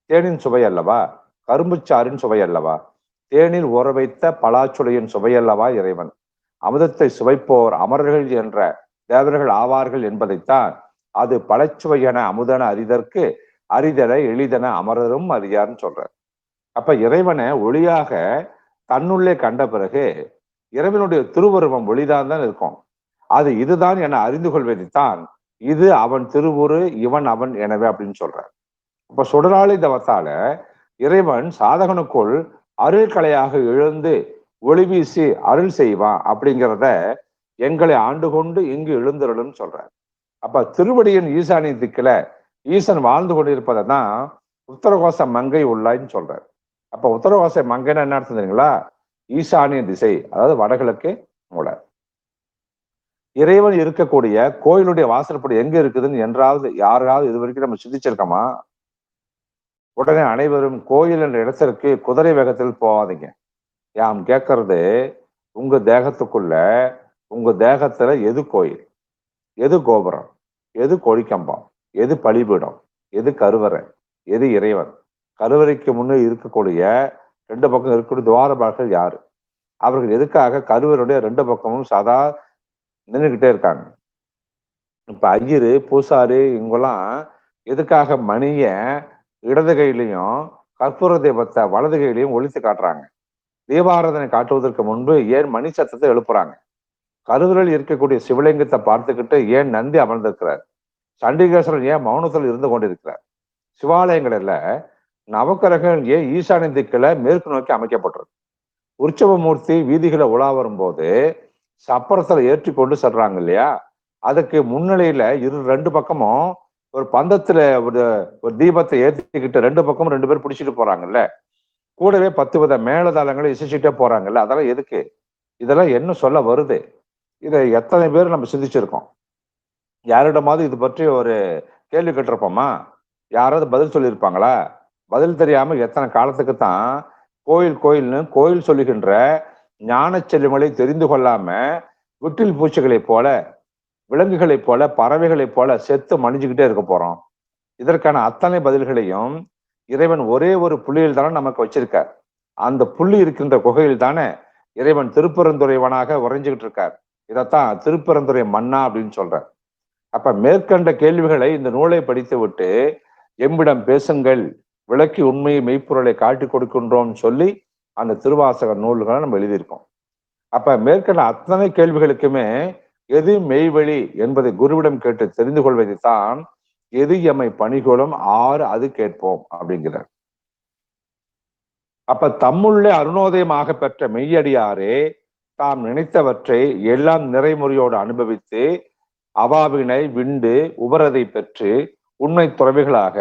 தேனின் சுவை அல்லவா, கரும்புச்சாரின் சுவை அல்லவா, தேனில் ஊற வைத்த பலாச்சுளையின் சுவை அல்லவா இறைவன். அமுதத்தை சுவைப்போர் அமரர்கள் என்ற தேவர்கள் ஆவார்கள் என்பதைத்தான் அது பழச்சுவையென அமுதன அறிதற்கு அரிதென எளிதென அமரரும் அறியார்னு சொல்றார். அப்ப இறைவனை ஒளியாக தன்னுள்ளே கண்ட பிறகு இறைவனுடைய திருவுருவம் ஒளிதான் தான் இருக்கும். அது இதுதான் என அறிந்து கொள்வதைத்தான் இது அவன் திருவுரு இவன் அவன் எனவே அப்படின்னு சொல்றார். அப்ப சுடராளி தவத்தால இறைவன் சாதகனுக்குள் அருள் கலையாக எழுந்து ஒளி வீசி அருள் செய்வான் அப்படிங்கிறத எங்களை ஆண்டு கொண்டு இங்கு எழுந்தருள்னு சொல்றார். அப்ப திருவடியின் ஈசானிய திக்குல ஈசன் வாழ்ந்து கொண்டிருப்பதை தான் உத்தரகோச மங்கை உள்ளாய்ன்னு சொல்றார். அப்ப உத்தரகோச மங்கைன்னு என்ன அர்த்தம் தெரியுங்களா? ஈசானிய திசை, அதாவது வடகிழக்கு மூலை. இறைவன் இருக்கக்கூடிய கோயிலுடைய வாசல்படி எங்க இருக்குதுன்னு என்றாவது யாராவது இது வரைக்கும் நம்ம சிந்திச்சிருக்கோமா? உடனே அனைவரும் கோயில் என்ற இடத்திற்கு குதிரை வேகத்தில் போகாதீங்க. யாம் கேட்கறது, உங்க தேகத்துக்குள்ள உங்க தேகத்துல எது கோயில், எது கோபுரம், எது கொடிக்கம்பம், எது பலிபீடம், எது கருவறை, எது இறைவன்? கருவறைக்கு முன்னே இருக்கக்கூடிய ரெண்டு பக்கம் இருக்கக்கூடிய துவாரபாலர்கள் யாரு? அவர்கள் எதுக்காக கருவறையுடைய ரெண்டு பக்கமும் சதா நின்றுகிட்டே இருக்காங்க? இப்ப ஐயரு பூசாரி இவங்கெல்லாம் எதுக்காக மணிய இடது கையிலையும் கற்பூர தீபத்தை வலது கையிலையும் ஒழித்து காட்டுறாங்க? தீபாராதனை காட்டுவதற்கு முன்பு ஏன் மணி சத்தத்தை எழுப்புறாங்க? கருவறையில் இருக்கக்கூடிய சிவலிங்கத்தை பார்த்துக்கிட்டு ஏன் நந்தி அமர்ந்திருக்கிறார்? சண்டிகேஸ்வரன் ஏன் மௌனத்தில் இருந்து கொண்டிருக்கிறார்? சிவாலயங்கள்ல நவக்கிரகங்கள் ஏன் ஈசானிய திக்குல மேற்கு நோக்கி அமைக்கப்பட்டிருக்கு? உற்சவமூர்த்தி வீதிகளை உலா வரும்போது சப்பரத்துல ஏற்றி கொண்டு செல்றாங்க இல்லையா? அதுக்கு முன்னிலையில ரெண்டு பக்கமும் ஒரு பந்தத்துல ஒரு தீபத்தை ஏற்றிக்கிட்டு ரெண்டு பக்கமும் ரெண்டு பேர் பிடிச்சிட்டு போறாங்கல்ல, கூடவே 10 வித மேலதாளங்களை இசைச்சுட்டே போறாங்கல்ல, அதெல்லாம் எதுக்கு? இதெல்லாம் என்ன சொல்ல வருது? இதை எத்தனை பேர் நம்ம சிந்திச்சிருக்கோம்? யாரிடமாவது இது பற்றி ஒரு கேள்வி கேட்டிருப்போமா? யாராவது பதில் சொல்லியிருப்பாங்களா? பதில் தெரியாம எத்தனை காலத்துக்கு தான் கோயில்னு கோயில் சொல்லுகின்ற ஞான செல்லுமலை தெரிந்து கொள்ளாம விட்டில் பூச்சிகளைப் போல, விலங்குகளைப் போல, பறவைகளைப் போல செத்து மணிஞ்சுக்கிட்டே இருக்க போறோம்? இதற்கான அத்தனை பதில்களையும் இறைவன் ஒரே ஒரு புள்ளியில் தானே நமக்கு வச்சிருக்கார். அந்த புள்ளி இருக்கின்ற குகையில் தானே இறைவன் திருப்பெருந்துறைவனாக உறைஞ்சுக்கிட்டு இருக்கார். இதைத்தான் திருப்பெருந்துறை மன்னா அப்படின்னு சொல்றார். அப்ப மேற்கண்ட கேள்விகளை இந்த நூலை படித்து விட்டு எம்மிடம் பேசுங்கள், விளக்கி உண்மையை மெய்ப்பொருளை காட்டி கொடுக்கின்றோம் சொல்லி அந்த திருவாசக நூல்களை நம்ம எழுதியிருக்கோம். அப்ப மேற்கண்ட அத்தனை கேள்விகளுக்குமே எது மெய்வழி என்பதை குருவிடம் கேட்டு தெரிந்து கொள்வதைத்தான் எது எம்மை பணிகொளும் ஆறு அது கேட்போம் அப்படிங்கிறார். அப்ப தம்முள்ளே அருணோதயமாக பெற்ற மெய்யடியாரே தாம் நினைத்தவற்றை எல்லாம் நிறைமுறையோடு அனுபவித்து அவாவினை விண்டு உபரதை பெற்று உண்மை துறவிகளாக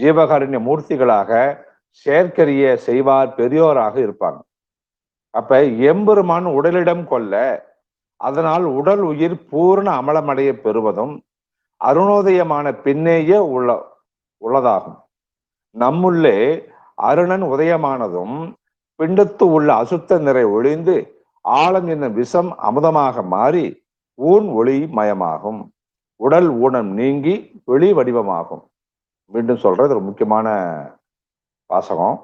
ஜீவகாருண்ய மூர்த்திகளாக செயற்கரிய செய்வார் பெரியோராக இருப்பாங்க. அப்ப எம்பெருமான் உடலிடம் கொள்ள அதனால் உடல் உயிர் பூர்ண அமலமடைய பெறுவதும் அருணோதயமான பின்னேயே உள்ளதாகும். நம்முள்ளே அருணன் உதயமானதும் பிண்டத்து உள்ள அசுத்த நிறை ஒழிந்து ஆழம் என்னும் விஷம் அமுதமாக மாறி ஊன் ஒளி மயமாகும். உடல் ஊனம் நீங்கி வெளி வடிவமாகும். மீண்டும் சொல்றது ஒரு முக்கியமான வாசகம்.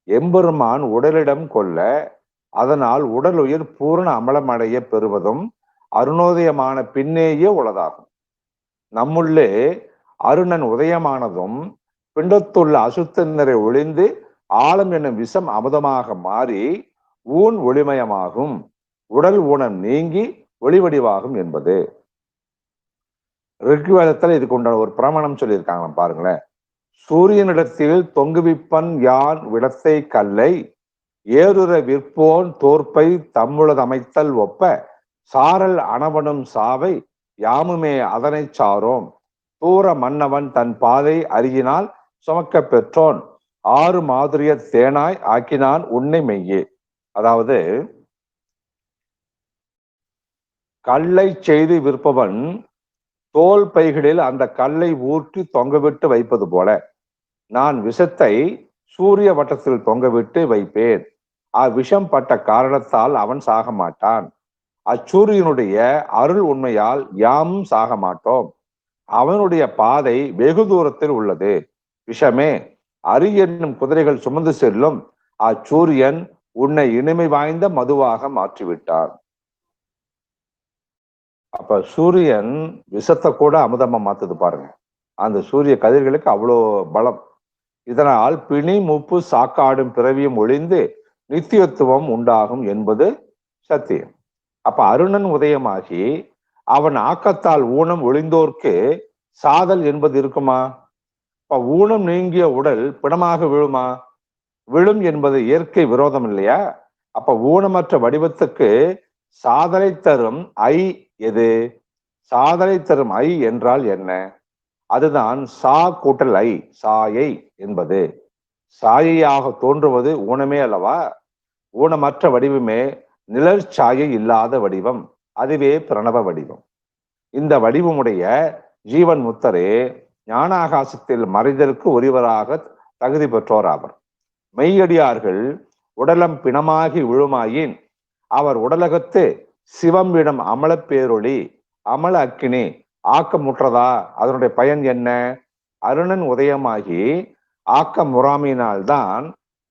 எம்பெருமான் உடலிடம் கொள்ள அதனால் உடல் உயிர் பூரண அமலமடைய பெறுவதும் அருணோதயமான பின்னேயே உள்ளதாகும். நம்முள்ளே அருணன் உதயமானதும் பிண்டத்துள்ள அசுத்த நிறை ஒழிந்து ஆழம் என்னும் விஷம் அமுதமாக மாறி ஊன் ஒளிமயமாகும். உடல் ஊனம் நீங்கி ஒளிவடிவாகும் என்பது ரிக்வேதத்துல இதுக்கு உண்டான ஒரு பிரமாணம் சொல்லியிருக்காங்க. பாருங்களேன். சூரியனிடத்தில் தொங்குவிப்பன் யான் விடத்தை கல்லை ஏறுற விற்போன் தோற்பை தம்முளதமைத்தல் ஒப்ப சாரல் அணவனும் சாவை யாமுமே அதனை சாரோம் தூர மன்னவன் தன் பாதை அருகினால் சுமக்க பெற்றோன் ஆறு மாதிரிய தேனாய் ஆக்கினான் உன்னை மெய்யே. அதாவது கல்லை செய்து விற்பவன் தோல் பைகளில் அந்த கல்லை ஊற்றி தொங்கவிட்டு வைப்பது போல நான் விஷத்தை சூரிய வட்டத்தில் தொங்கவிட்டு வைப்பேன். அவ்விஷம் பட்ட காரணத்தால் அவன் சாக மாட்டான். அச்சூரியனுடைய அருள் உண்மையால் யாமும் சாக மாட்டோம். அவனுடைய பாதை வெகு தூரத்தில் உள்ளது. விஷமே அரி என்னும் குதிரைகள் சுமந்து செல்லும் அச்சூரியன் உன்னை இனிமை வாய்ந்த மதுவாக மாற்றிவிட்டான். அப்ப சூரியன் விஷத்தை கூட அமுதமா மாத்துது பாருங்க. அந்த சூரிய கதிர்களுக்கு அவ்வளோ பலம். இதனால் பிணி மூப்பு சாக்காடும் பிறவியும் ஒழிந்து நித்தியத்துவம் உண்டாகும் என்பது சத்தியம். அப்ப அருணன் உதயமாகி அவன் ஆக்கத்தால் ஊனம் ஒளிந்தோர்க்கு சாதல் என்பது இருக்குமா? இப்ப ஊனம் நீங்கிய உடல் பிணமாக விழுமா? விழும் என்பது இயற்கை விரோதம் இல்லையா? அப்ப ஊனமற்ற வடிவத்துக்கு சாதலை தரும் ஐ எது? சாதலை தரும் ஐ என்றால் என்ன? அதுதான் சா கூட்டல் ஐ, சாயை என்பது. சாயையாக தோன்றுவது ஊனமே அல்லவா? ஊனமற்ற வடிவமே நிழற்சாயை இல்லாத வடிவம். அதுவே பிரணவ வடிவம். இந்த வடிவமுடைய ஜீவன் முத்தரே ஞானாகாசத்தில் மறைதலுக்கு ஒருவராக தகுதி பெற்றோர் ஆவர். மெய்யடியார்கள் உடலம் பிணமாகி விழுமாயின் அவர் உடலகத்து சிவம்பிடம் அமல பேரொளி அமல அக்கினி ஆக்கமுற்றதா? அதனுடைய பயன் என்ன? அருணன் உதயமாகி ஆக்க முறாமையினால்தான்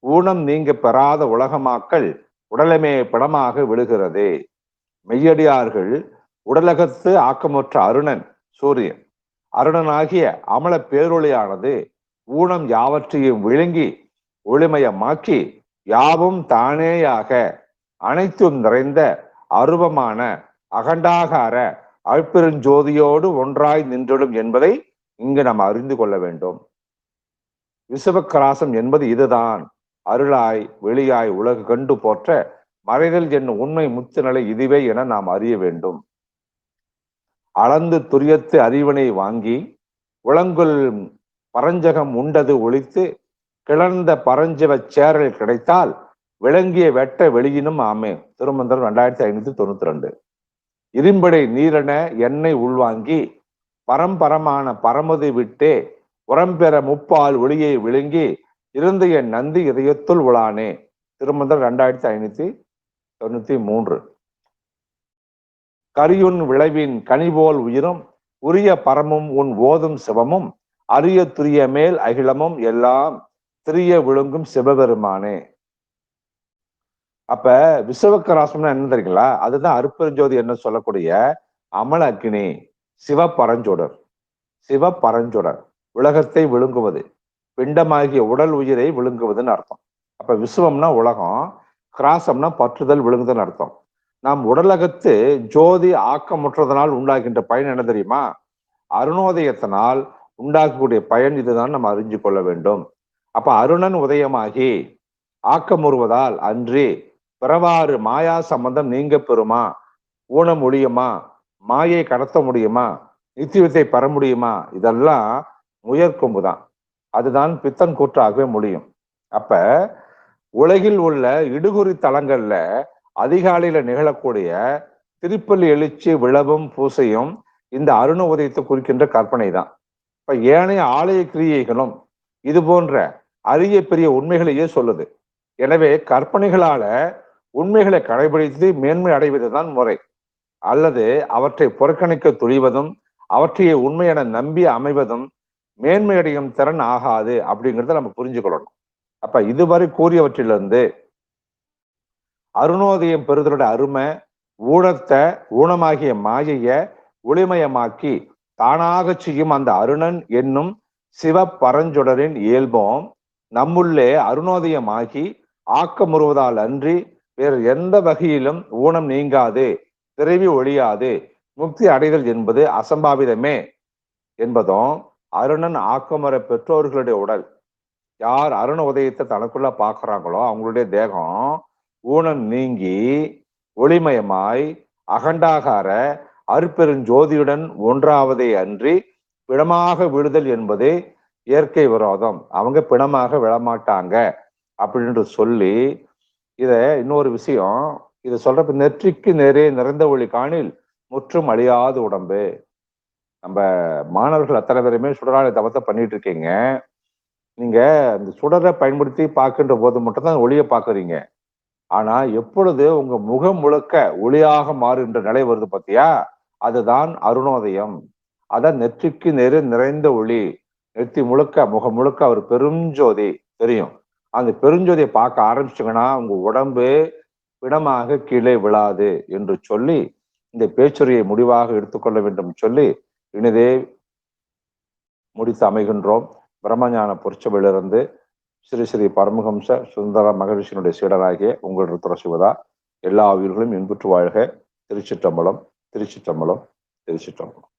ஊனம் நீங்க பெறாத உலகமாக்கல் உடலமே பிணமாக விழுகிறது. மெய்யடியார்கள் உடலகத்து ஆக்கமுற்ற அருணன் சூரியன், அருணனாகிய அமல பேரொளியானது ஊனம் யாவற்றையும் விழுங்கி ஒளிமயமாக்கி யாவும் தானேயாக அனைத்தும் நிறைந்த அருவமான அகண்டாகார அழ்பெருஞ்சோதியோடு ஒன்றாய் நின்றிடும் என்பதை இங்கு நாம் அறிந்து கொள்ள வேண்டும். விசுவக்கராசம் என்பது இதுதான். அருளாய் வெளியாய் உலகு கண்டு போற்ற மறைதல் என்னும் உண்மை முத்து நிலை இதுவே என நாம் அறிய வேண்டும். அளந்து துரியத்து அறிவனை வாங்கி உளங்குள் பரஞ்சகம் உண்டது ஒழித்து கிளர்ந்த பரஞ்சவ சேரல் கிடைத்தால் விளங்கிய வெட்ட வெளியினும் ஆமே. திருமந்திரம் 2592. இரும்படை நீரென எண்ணெய் உள்வாங்கி பரம்பரமான பரமது விட்டே உரம்பெற முப்பால் ஒளியை விழுங்கி இருந்த என் நந்தி இதயத்துள் உளானே. திருமந்திரம் 2593. கரியுன் விளைவின் கனிபோல் உயிரும் உரிய பரமும் உன் ஓதும் சிவமும் அரிய துரிய மேல் அகிலமும் எல்லாம் திரிய விழுங்கும் சிவபெருமானே. அப்ப விசுவக்கராசம்னா என்ன தெரியுங்களா? அதுதான் அருப்பெருஞ்சோதி என்ன சொல்லக்கூடிய அமல அக்கினி, சிவபரஞ்சொடர். சிவபரஞ்சொடர் உலகத்தை விழுங்குவது, பிண்டமாகிய உடல் உயிரை விழுங்குவதுன்னு அர்த்தம். அப்ப விசுவம்னா உலகம், கிராசம்னா பற்றுதல் விழுங்குதுன்னு அர்த்தம். நாம் உடலகத்து ஜோதி ஆக்கமுற்றதனால் உண்டாகின்ற பயன் என்ன தெரியுமா? அருணோதயத்தினால் உண்டாகக்கூடிய பயன் இதுதான் நம்ம அறிஞ்சு கொள்ள வேண்டும். அப்ப அருணன் உதயமாகி ஆக்கமுறுவதால் அன்றி பிறவாறு மாயா சம்பந்தம் நீங்க பெறுமா? ஊனம் ஒழியுமா? மாயை கடத்த முடியுமா? நித்தியத்தை பெற முடியுமா? இதெல்லாம் முயற்கொம்பு தான். அதுதான் பித்தன் கூற்றாகவே முடியும். அப்ப உலகில் உள்ள இடுகுறி தலங்கள்ல அதிகாலையில நிகழக்கூடிய திருப்பள்ளி எழுச்சி விழவும் பூசையும் இந்த அருண உதயத்தை குறிக்கின்ற கற்பனை தான். இப்ப ஏனைய ஆலய கிரியைகளும் இது போன்ற அரிய பெரிய உண்மைகளையே சொல்லுது. எனவே கற்பனைகளால உண்மைகளை கடைபிடித்து மேன்மை அடைவதுதான் முறை. அல்லது அவற்றை புறக்கணிக்க துணிவதும் அவற்றையே உண்மை என நம்பி அமைவதும் மேன்மையடையும் திறன் ஆகாது அப்படிங்கிறத நம்ம புரிஞ்சுக்கொள்ளணும். அப்ப இதுவரை கூறியவற்றிலிருந்து அருணோதயம் பெறுதலோட அருமை ஊனத்தை ஊனமாகிய மாயைய ஒளிமயமாக்கி தானாக செய்யும் அந்த அருணன் என்னும் சிவ பரஞ்சொடரின் இயல்பம் நம்முள்ளே அருணோதயமாகி ஆக்கமுறுவதால் அன்றி வேறு எந்த வகையிலும் ஊனம் நீங்காது, பிறவி ஒழியாது, முக்தி அடைதல் என்பது அசம்பாவிதமே என்பதும் அருணன் ஆக்கமுற பெற்றோர்களுடைய உடல். யார் அருண உதயத்தை தனக்குள்ள பாக்குறாங்களோ அவங்களுடைய தேகம் ஊனம் நீங்கி ஒளிமயமாய் அகண்டாகார அருப்பெருஞ்சோதியுடன் ஒன்றாவதே அன்றி பிணமாக விழுதல் என்பது இயற்கை விரோதம். அவங்க பிணமாக விழமாட்டாங்க அப்படின்னு சொல்லி இத இன்னொரு விஷயம், இதை சொல்றப்ப நெற்றிக்கு நேரே நிறைந்த ஒளி காணில் முற்றும் அழியாத உடம்பு. நம்ம மாணவர்கள் அத்தனை பேருமே சுடராலை தவத்தை பண்ணிட்டு இருக்கீங்க. நீங்க இந்த சுடரை பயன்படுத்தி பார்க்கின்ற போது மட்டும்தான் ஒளியை பார்க்குறீங்க. ஆனா எப்பொழுது உங்க முகம் முழுக்க ஒளியாக மாறுகின்ற நிலை வருது பார்த்தியா, அதுதான் அருணோதயம். அதான் நெற்றிக்கு நேரு நிறைந்த ஒளி. நெற்றி முழுக்க முகம் முழுக்க அவர் பெருஞ்சோதி தெரியும். அந்த பெருஞ்சோதியை பார்க்க ஆரம்பிச்சிங்கன்னா உங்க உடம்பு பிணமாக கீழே விழாது என்று சொல்லி இந்த பேச்சுரையை முடிவாக எடுத்துக்கொள்ள வேண்டும் சொல்லி இனிதே முடித்து அமைகின்றோம். பிரம்மஞான பொற்சபையிலிருந்து ஸ்ரீ ஸ்ரீ பரமஹம்ச சுந்தர மகரிஷியினுடைய சீடராகிய உங்கள் ருத்ரசிவதா. எல்லா உயிர்களும் இன்புற்று வாழ்க. திருச்சிற்றம்பலம், திருச்சிற்றம்பலம், திருச்சிற்றம்பலம்.